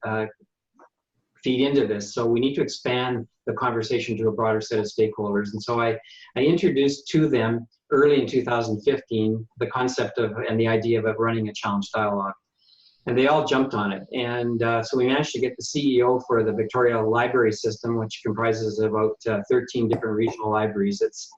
feed into this. So we need to expand the conversation to a broader set of stakeholders. And so I introduced to them early in 2015 the concept of and the idea of running a challenge dialogue. And they all jumped on it. And so we managed to get the CEO for the Victoria Library System, which comprises about 13 different regional libraries. It's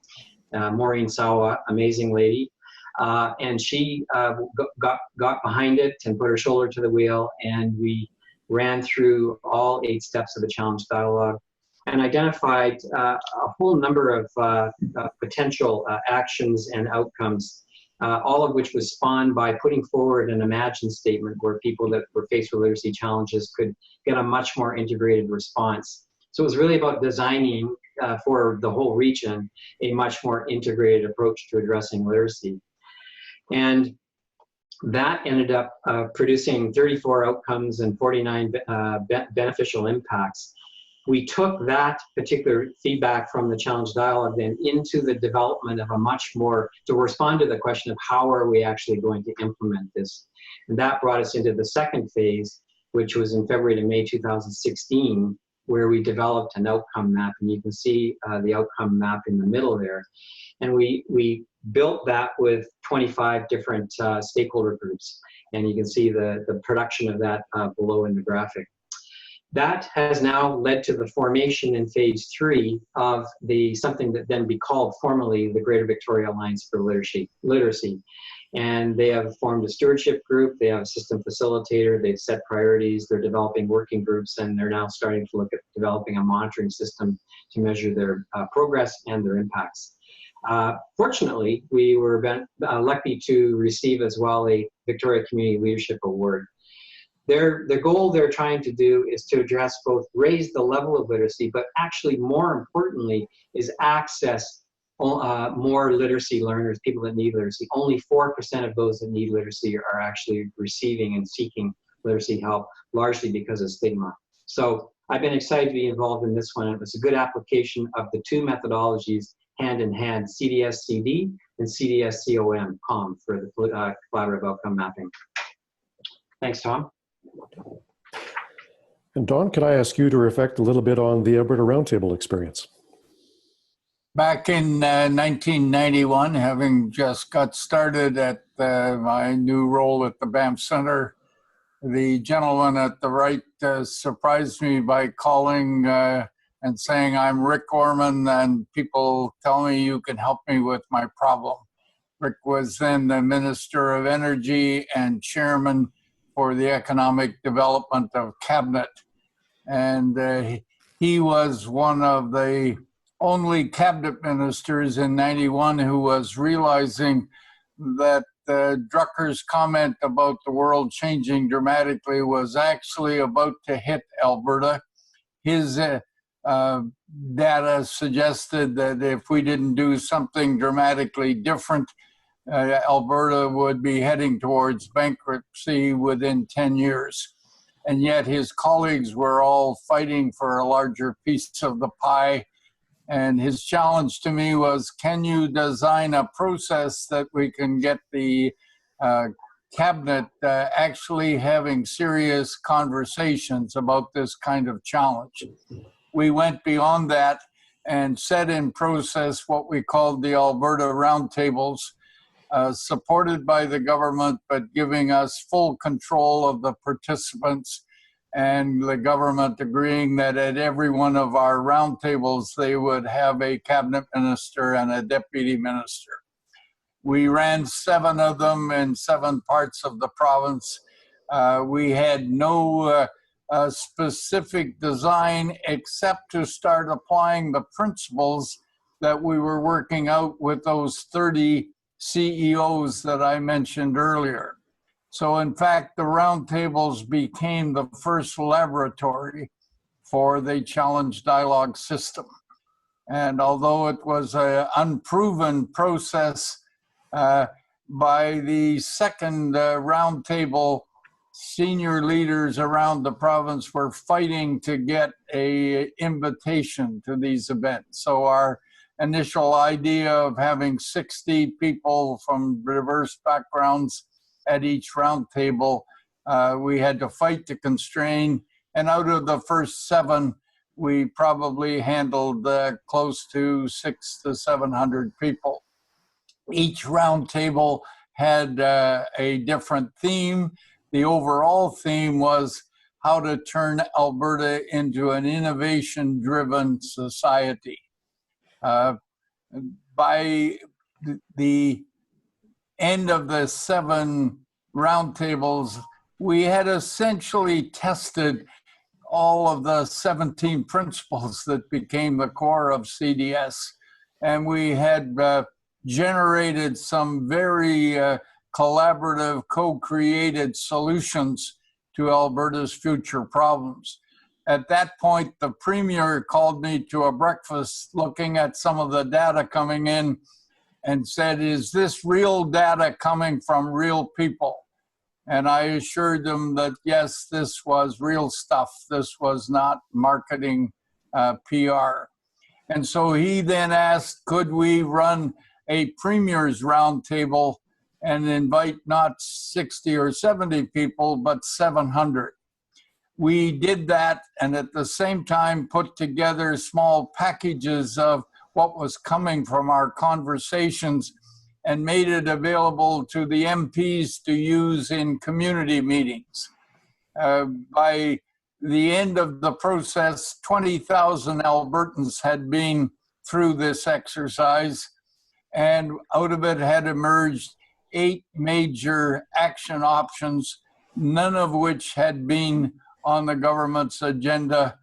Maureen Sawa, amazing lady. And she got behind it and put her shoulder to the wheel, and we ran through all 8 steps of the challenge dialogue and identified a whole number of potential actions and outcomes, all of which was spawned by putting forward an imagine statement where people that were faced with literacy challenges could get a much more integrated response. So it was really about designing for the whole region a much more integrated approach to addressing literacy. And that ended up producing 34 outcomes and 49 beneficial impacts. We took that particular feedback from the challenge dialogue then into the development of a much more, to respond to the question of how are we actually going to implement this. And that brought us into the second phase, which was in February to May 2016, where we developed an outcome map. And you can see the outcome map in the middle there. And we built that with 25 different stakeholder groups. And you can see the production of that below in the graphic. That has now led to the formation in phase 3 of something that then be called formally the Greater Victoria Alliance for Literacy. And they have formed a stewardship group, they have a system facilitator, they've set priorities, they're developing working groups, and they're now starting to look at developing a monitoring system to measure their progress and their impacts. Fortunately, we were lucky to receive as well a Victoria Community Leadership Award. The goal they're trying to do is to address both raise the level of literacy, but actually more importantly is access more literacy learners, people that need literacy. Only 4% of those that need literacy are actually receiving and seeking literacy help, largely because of stigma. So I've been excited to be involved in this one. It was a good application of the 2 methodologies hand in hand, CDS-CD and CDS-COM for the collaborative outcome mapping. Thanks, Tom. And Don, could I ask you to reflect a little bit on the Alberta Roundtable experience? Back in 1991, having just got started at my new role at the Banff Center, the gentleman at the right surprised me by calling and saying, "I'm Rick Orman, and people tell me you can help me with my problem." Rick was then the Minister of Energy and Chairman for the Economic Development of Cabinet. And he was one of the only cabinet ministers in 91 who was realizing that Drucker's comment about the world changing dramatically was actually about to hit Alberta. His data suggested that if we didn't do something dramatically different, Alberta would be heading towards bankruptcy within 10 years. And yet his colleagues were all fighting for a larger piece of the pie. And his challenge to me was, can you design a process that we can get the cabinet actually having serious conversations about this kind of challenge? We went beyond that and set in process what we called the Alberta Roundtables, supported by the government, but giving us full control of the participants, and the government agreeing that at every one of our roundtables, they would have a cabinet minister and a deputy minister. We ran 7 of them in 7 parts of the province. We had no specific design except to start applying the principles that we were working out with those 30 CEOs that I mentioned earlier. So in fact, the roundtables became the first laboratory for the challenge dialogue system. And although it was an unproven process, by the second roundtable, senior leaders around the province were fighting to get an invitation to these events. So our initial idea of having 60 people from diverse backgrounds at each roundtable, we had to fight to constrain. And out of the first 7, we probably handled close to 600 to 700 people. Each roundtable had a different theme. The overall theme was how to turn Alberta into an innovation-driven society. By the end of the 7 roundtables, we had essentially tested all of the 17 principles that became the core of CDS. And we had generated some very collaborative, co-created solutions to Alberta's future problems. At that point, the Premier called me to a breakfast looking at some of the data coming in and said, "Is this real data coming from real people?" And I assured them that, yes, this was real stuff. This was not marketing PR. And so he then asked, could we run a Premier's Roundtable and invite not 60 or 70 people, but 700. We did that, and at the same time put together small packages of what was coming from our conversations and made it available to the MPs to use in community meetings. By the end of the process, 20,000 Albertans had been through this exercise, and out of it had emerged 8 major action options, none of which had been on the government's agenda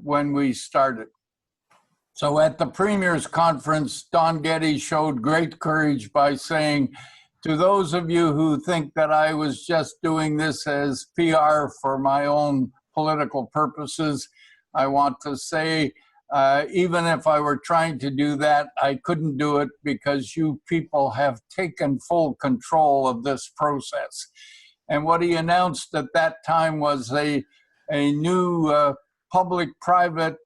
when we started. So at the Premier's Conference, Don Getty showed great courage by saying, to those of you who think that I was just doing this as PR for my own political purposes, I want to say, even if I were trying to do that, I couldn't do it because you people have taken full control of this process. And what he announced at that time was a new public-private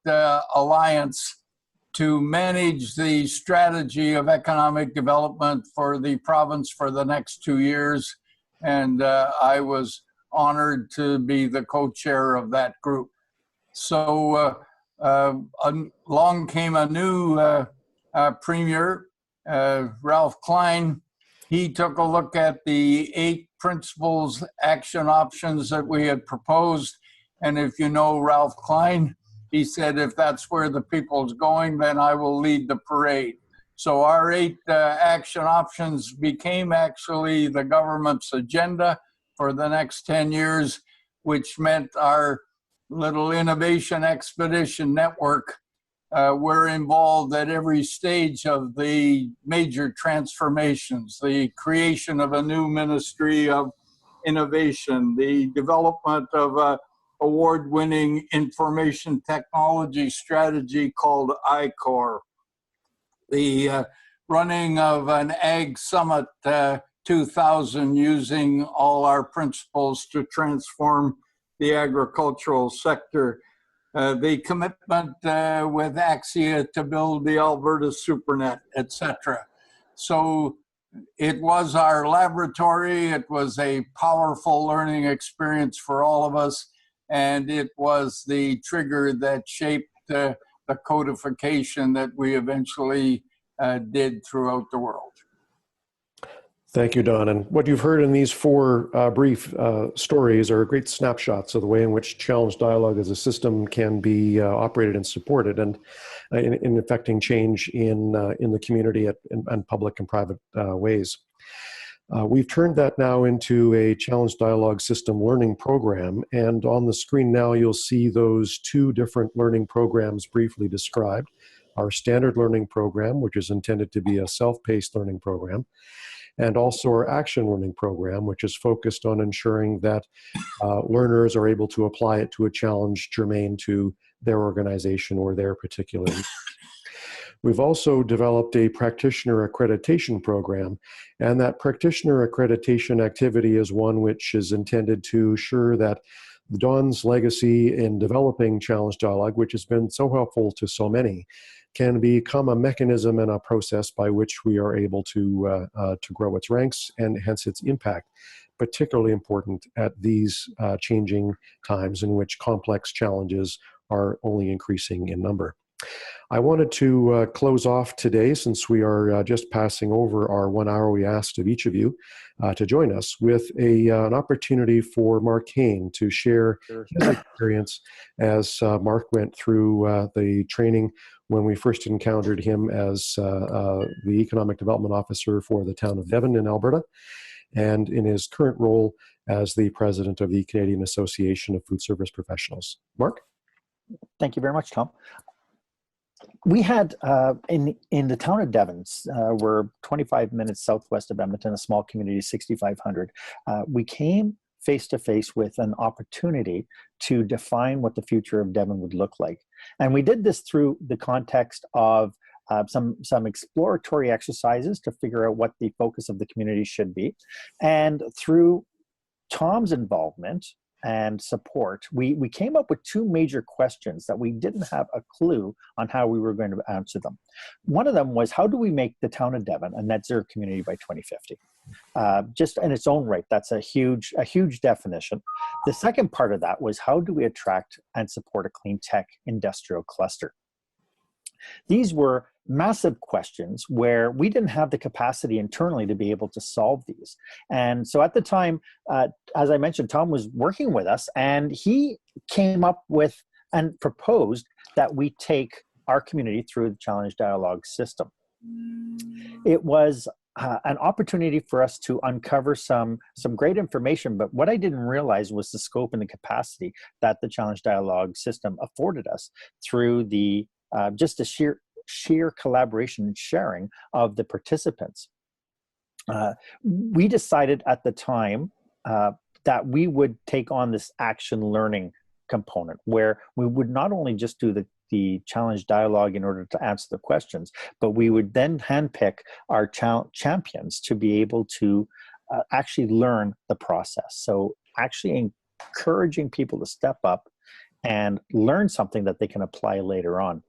alliance to manage the strategy of economic development for the province for the next 2 years. And I was honored to be the co-chair of that group. So along came a new Premier, Ralph Klein, he took a look at the 8 principles, action options that we had proposed. And if you know Ralph Klein, he said, if that's where the people's going, then I will lead the parade. So our 8 action options became actually the government's agenda for the next 10 years, which meant our little innovation expedition network. We're involved at every stage of the major transformations, the creation of a new ministry of innovation, the development of a award-winning information technology strategy called ICOR, the running of an Ag Summit 2000 using all our principles to transform the agricultural sector, the commitment with Axia to build the Alberta SuperNet, etc. So it was our laboratory. It was a powerful learning experience for all of us. And it was the trigger that shaped the codification that we eventually did throughout the world. Thank you, Don. And what you've heard in these 4 brief stories are great snapshots of the way in which challenge dialogue as a system can be operated and supported, and in affecting change in the community and public and private ways. We've turned that now into a challenge dialogue system learning program, and on the screen now you'll see those 2 different learning programs briefly described. Our standard learning program, which is intended to be a self-paced learning program, and also our action learning program, which is focused on ensuring that learners are able to apply it to a challenge germane to their organization or their particular needs. We've also developed a practitioner accreditation program, and that practitioner accreditation activity is one which is intended to ensure that Don's legacy in developing challenge dialogue, which has been so helpful to so many, can become a mechanism and a process by which we are able to grow its ranks and hence its impact, particularly important at these changing times in which complex challenges are only increasing in number. I wanted to close off today, since we are just passing over our 1 hour we asked of each of you to join us, with an opportunity for Mark Kane to share his experience as Mark went through the training when we first encountered him as the Economic Development Officer for the town of Devon in Alberta, and in his current role as the President of the Canadian Association of Food Service Professionals. Mark? Thank you very much, Tom. We had in the town of Devon, we're 25 minutes southwest of Edmonton, a small community, 6,500. We came face to face with an opportunity to define what the future of Devon would look like. And we did this through the context of some exploratory exercises to figure out what the focus of the community should be. And through Tom's involvement and support, we came up with 2 major questions that we didn't have a clue on how we were going to answer them. One of them was, how do we make the town of Devon a net zero community by 2050? Just in its own right, that's a huge definition. The second part of that was, how do we attract and support a clean tech industrial cluster? These were massive questions where we didn't have the capacity internally to be able to solve these. And so at the time, as I mentioned, Tom was working with us, and he came up with and proposed that we take our community through the challenge dialogue system. It was an opportunity for us to uncover some great information, but what I didn't realize was the scope and the capacity that the challenge dialogue system afforded us through the just the sheer collaboration and sharing of the participants. We decided at the time that we would take on this action learning component, where we would not only just do the challenge dialogue in order to answer the questions, but we would then handpick our champions to be able to actually learn the process. So actually encouraging people to step up and learn something that they can apply later on.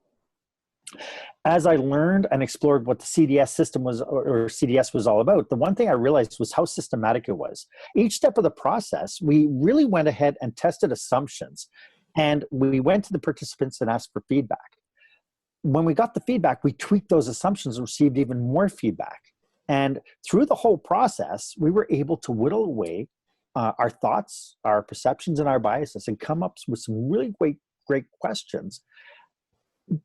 As I learned and explored what the CDS system was, or CDS was all about, the one thing I realized was how systematic it was. Each step of the process, we really went ahead and tested assumptions, and we went to the participants and asked for feedback. when we got the feedback, we tweaked those assumptions and received even more feedback. And through the whole process, we were able to whittle away our thoughts, our perceptions, and our biases, and come up with some really great questions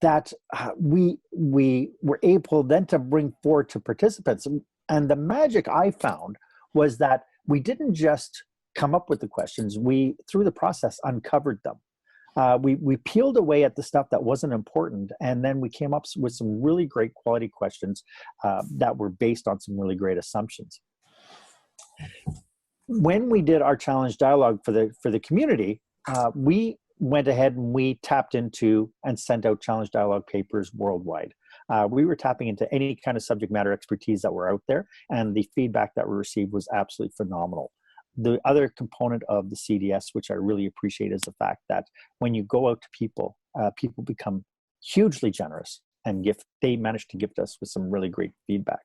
that we were able then to bring forward to participants. And the magic I found was that we didn't just come up with the questions, we, through the process, uncovered them. We peeled away at the stuff that wasn't important, and then we came up with some really great quality questions that were based on some really great assumptions. When we did our challenge dialogue for the community, we went ahead and we tapped into and sent out challenge dialogue papers worldwide. We were tapping into any kind of subject matter expertise that were out there, and the feedback that we received was absolutely phenomenal. The other component of the CDS, which I really appreciate, is the fact that when you go out to people, people become hugely generous, and they managed to gift us with some really great feedback.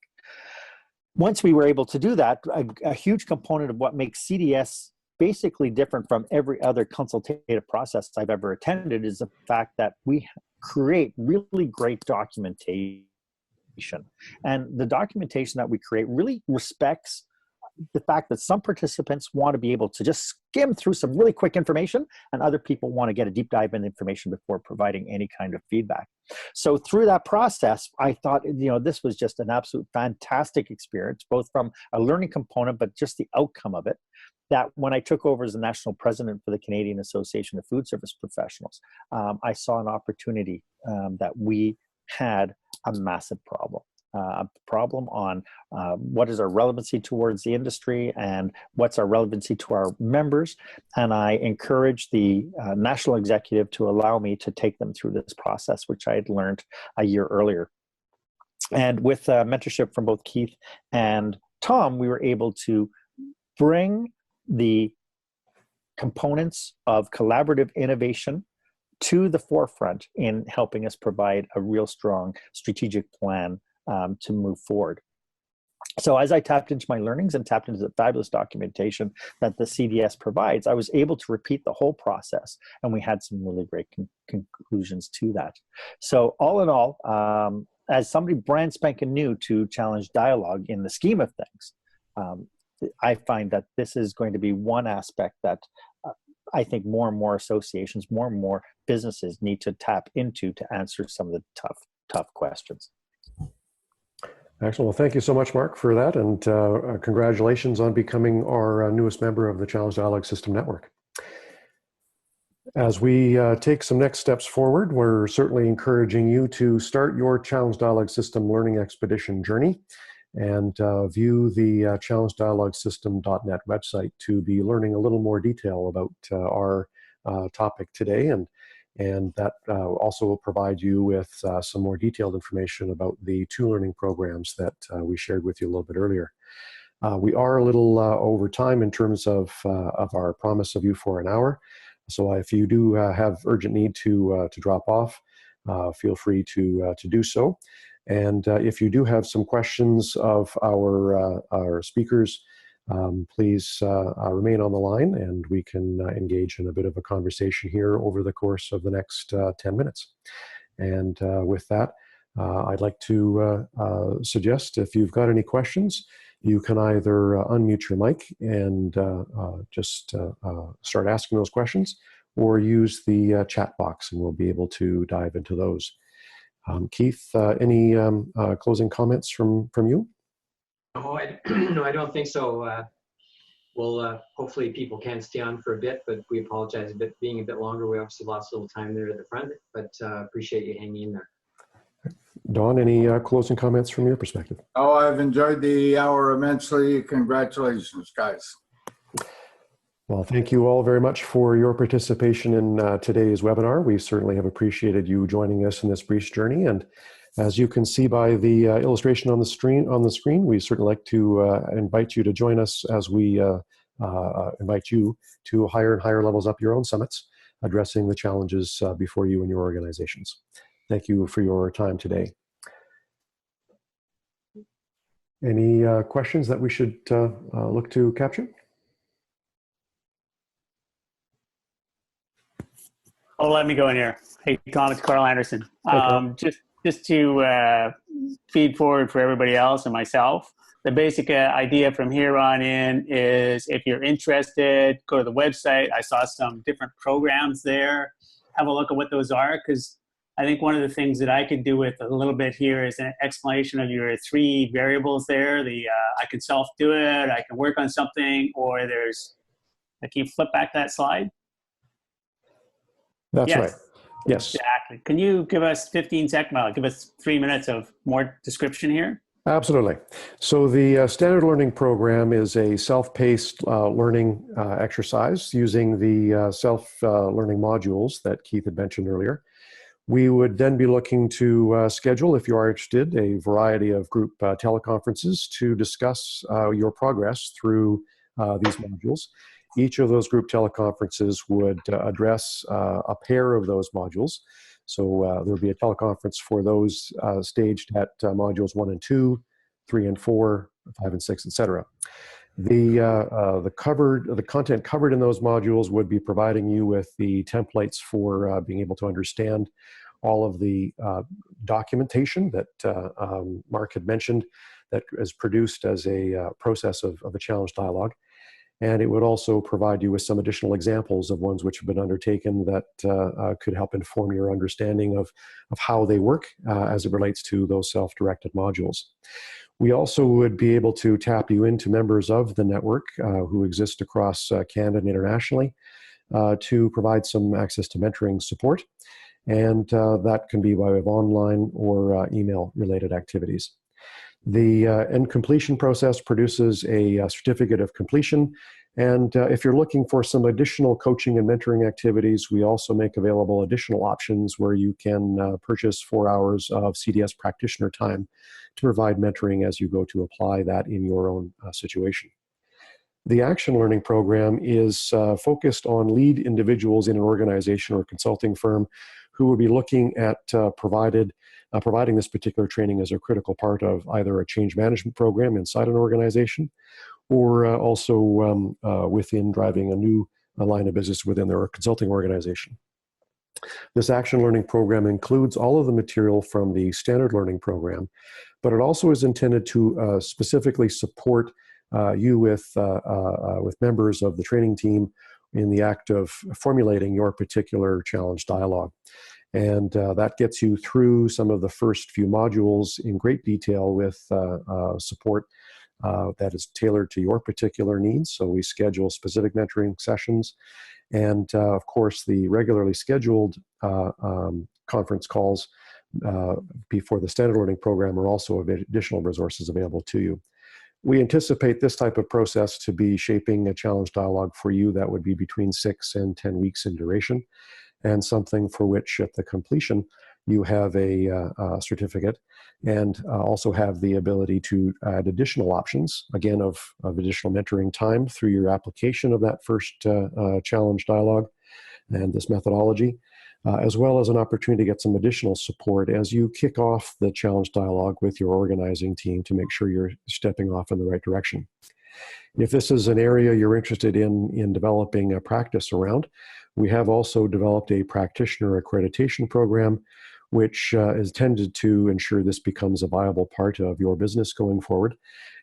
Once we were able to do that, a huge component of what makes CDS basically different from every other consultative process I've ever attended is the fact that we create really great documentation. And the documentation that we create really respects the fact that some participants want to be able to just skim through some really quick information, and other people want to get a deep dive in information before providing any kind of feedback. So through that process, I thought, this was just an absolute fantastic experience, both from a learning component, but just the outcome of it. That when I took over as the national president for the Canadian Association of Food Service Professionals, I saw an opportunity that we had a massive problem. A problem on what is our relevancy towards the industry and what's our relevancy to our members. And I encouraged the national executive to allow me to take them through this process, which I had learned a year earlier. And with mentorship from both Keith and Tom, we were able to bring the components of collaborative innovation to the forefront in helping us provide a real strong strategic plan to move forward. So as I tapped into my learnings and tapped into the fabulous documentation that the CDS provides, I was able to repeat the whole process, and we had some really great conclusions to that. So all in all, as somebody brand spanking new to challenge dialogue in the scheme of things, I find that this is going to be one aspect that I think more and more associations, more and more businesses need to tap into to answer some of the tough questions. Excellent. Well, thank you so much, Mark, for that. And congratulations on becoming our newest member of the Challenge Dialogue System Network. As we take some next steps forward, we're certainly encouraging you to start your Challenge Dialogue System learning expedition journey and view the challengedialoguesystem.net website to be learning a little more detail about our topic today. And that also will provide you with some more detailed information about the 2 learning programs that we shared with you a little bit earlier. We are a little over time in terms of our promise of you for an hour. So if you do have urgent need to drop off, feel free to do so. And if you do have some questions of our speakers, please remain on the line, and we can engage in a bit of a conversation here over the course of the next 10 minutes. And with that, I'd like to suggest if you've got any questions, you can either unmute your mic and just start asking those questions, or use the chat box, and we'll be able to dive into those. Keith, any closing comments from you? No, I don't think so. We'll hopefully people can stay on for a bit, but we apologize being a bit longer. We obviously lost a little time there at the front, but appreciate you hanging in there. Don, any closing comments from your perspective? Oh, I've enjoyed the hour immensely. Congratulations, guys. Well, thank you all very much for your participation in today's webinar. We certainly have appreciated you joining us in this brief journey. And as you can see by the illustration on the screen, we certainly like to invite you to join us as we invite you to higher and higher levels up your own summits, addressing the challenges before you and your organizations. Thank you for your time today. Any questions that we should look to capture? Oh, let me go in here. Hey, Tom, it's Carl Anderson. Carl. Just to feed forward for everybody else and myself, the basic idea from here on in is if you're interested, go to the website. I saw some different programs there. Have a look at what those are, because I think one of the things that I could do with a little bit here is an explanation of your 3 variables there. I can self-do it, I can work on something, or there's, can you flip back that slide? That's right. Yes. Exactly. Can you give us 15 seconds, give us 3 minutes of more description here? Absolutely. So the standard learning program is a self-paced learning exercise using the self-learning modules that Keith had mentioned earlier. We would then be looking to schedule, if you are interested, a variety of group teleconferences to discuss your progress through these modules. Each of those group teleconferences would address a pair of those modules. So there would be a teleconference for those staged at modules 1 and 2, 3 and 4, 5 and 6, etc. The content covered in those modules would be providing you with the templates for being able to understand all of the documentation that Mark had mentioned that is produced as a process of a challenge dialogue. And it would also provide you with some additional examples of ones which have been undertaken that could help inform your understanding of how they work as it relates to those self-directed modules. We also would be able to tap you into members of the network who exist across Canada and internationally to provide some access to mentoring support. And that can be by way of online or email-related activities. The end completion process produces a certificate of completion. And if you're looking for some additional coaching and mentoring activities, we also make available additional options where you can purchase 4 hours of CDS practitioner time to provide mentoring as you go to apply that in your own situation. The Action Learning Program is focused on lead individuals in an organization or consulting firm who will be looking at providing this particular training as a critical part of either a change management program inside an organization or also within driving a new line of business within their consulting organization. This Action Learning Program includes all of the material from the Standard Learning Program, but it also is intended to specifically support you with members of the training team in the act of formulating your particular challenge dialogue. And that gets you through some of the first few modules in great detail with support that is tailored to your particular needs. So we schedule specific mentoring sessions. And of course, the regularly scheduled conference calls before the Standard Learning Program are also additional resources available to you. We anticipate this type of process to be shaping a challenge dialogue for you that would be between 6 and 10 weeks in duration, and something for which at the completion you have a certificate and also have the ability to add additional options, again, of additional mentoring time through your application of that first challenge dialogue and this methodology, as well as an opportunity to get some additional support as you kick off the challenge dialogue with your organizing team to make sure you're stepping off in the right direction. If this is an area you're interested in developing a practice around, we have also developed a practitioner accreditation program, which is intended to ensure this becomes a viable part of your business going forward,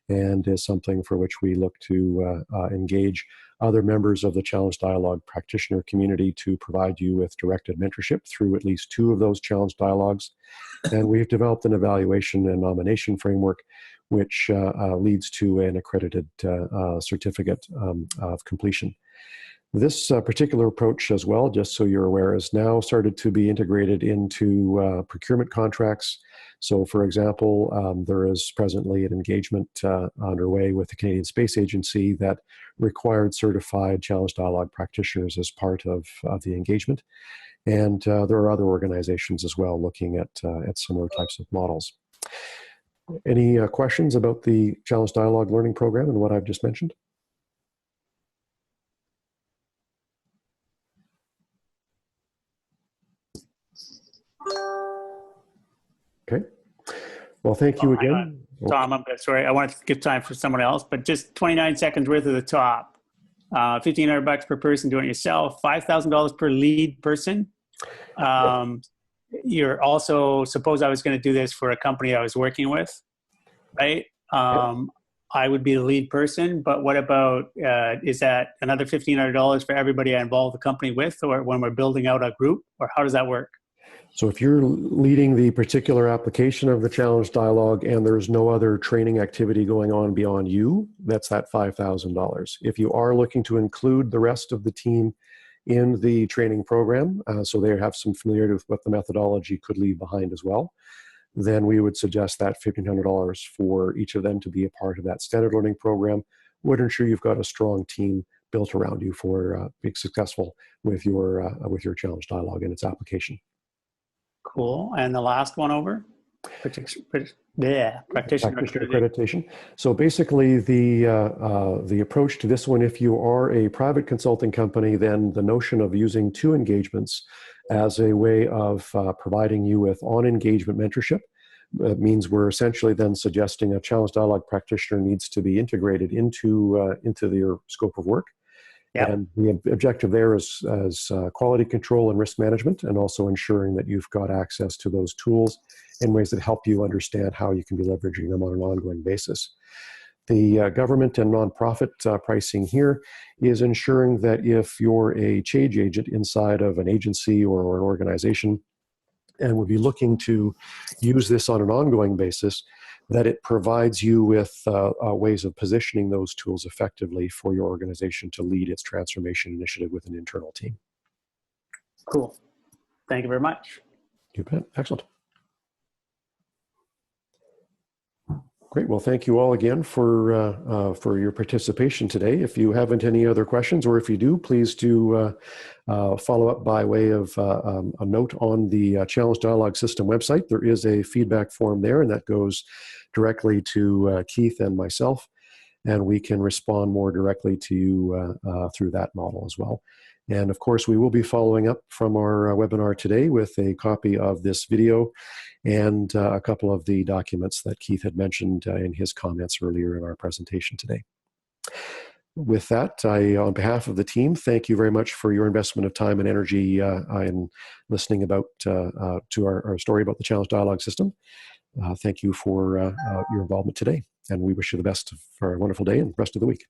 and is something for which we look to engage other members of the Challenge Dialogue practitioner community to provide you with directed mentorship through at least 2 of those challenge dialogues. And we've developed an evaluation and nomination framework, which leads to an accredited certificate of completion. This particular approach as well, just so you're aware, is now started to be integrated into procurement contracts. So for example, there is presently an engagement underway with the Canadian Space Agency that required certified challenge dialogue practitioners as part of the engagement. And there are other organizations as well looking at similar types of models. Any questions about the Challenge Dialogue Learning Program and what I've just mentioned? Okay. Well, thank you again. Tom, I'm sorry. I wanted to give time for someone else, but just 29 seconds worth of the top. $1,500 per person doing it yourself, $5,000 per lead person. You're also, suppose I was going to do this for a company I was working with, right? I would be the lead person, but what about, is that another $1,500 for everybody I involve the company with, or when we're building out a group, or how does that work? So if you're leading the particular application of the challenge dialogue and there's no other training activity going on beyond you, that's that $5,000. If you are looking to include the rest of the team in the training program, so they have some familiarity with what the methodology could leave behind as well, then we would suggest that $1,500 for each of them to be a part of that standard learning program would ensure you've got a strong team built around you for being successful with your challenge dialogue and its application. Cool. And the last one over? Practitioner accreditation. So basically the approach to this one, if you are a private consulting company, then the notion of using 2 engagements as a way of providing you with on-engagement mentorship means we're essentially then suggesting a challenge dialogue practitioner needs to be integrated into your scope of work. Yep. And the objective there is quality control and risk management, and also ensuring that you've got access to those tools in ways that help you understand how you can be leveraging them on an ongoing basis. The government and nonprofit pricing here is ensuring that if you're a change agent inside of an agency or an organization and would be looking to use this on an ongoing basis, that it provides you with ways of positioning those tools effectively for your organization to lead its transformation initiative with an internal team. Cool. Thank you very much. You bet. Excellent. Great. Well, thank you all again for your participation today. If you haven't any other questions, or if you do, please do follow up by way of a note on the Challenge Dialogue System website. There is a feedback form there, and that goes directly to Keith and myself, and we can respond more directly to you through that model as well. And of course, we will be following up from our webinar today with a copy of this video and a couple of the documents that Keith had mentioned in his comments earlier in our presentation today. With that, on behalf of the team, thank you very much for your investment of time and energy in listening about to our story about the Challenge Dialogue System. Thank you for your involvement today, and we wish you the best for a wonderful day and the rest of the week.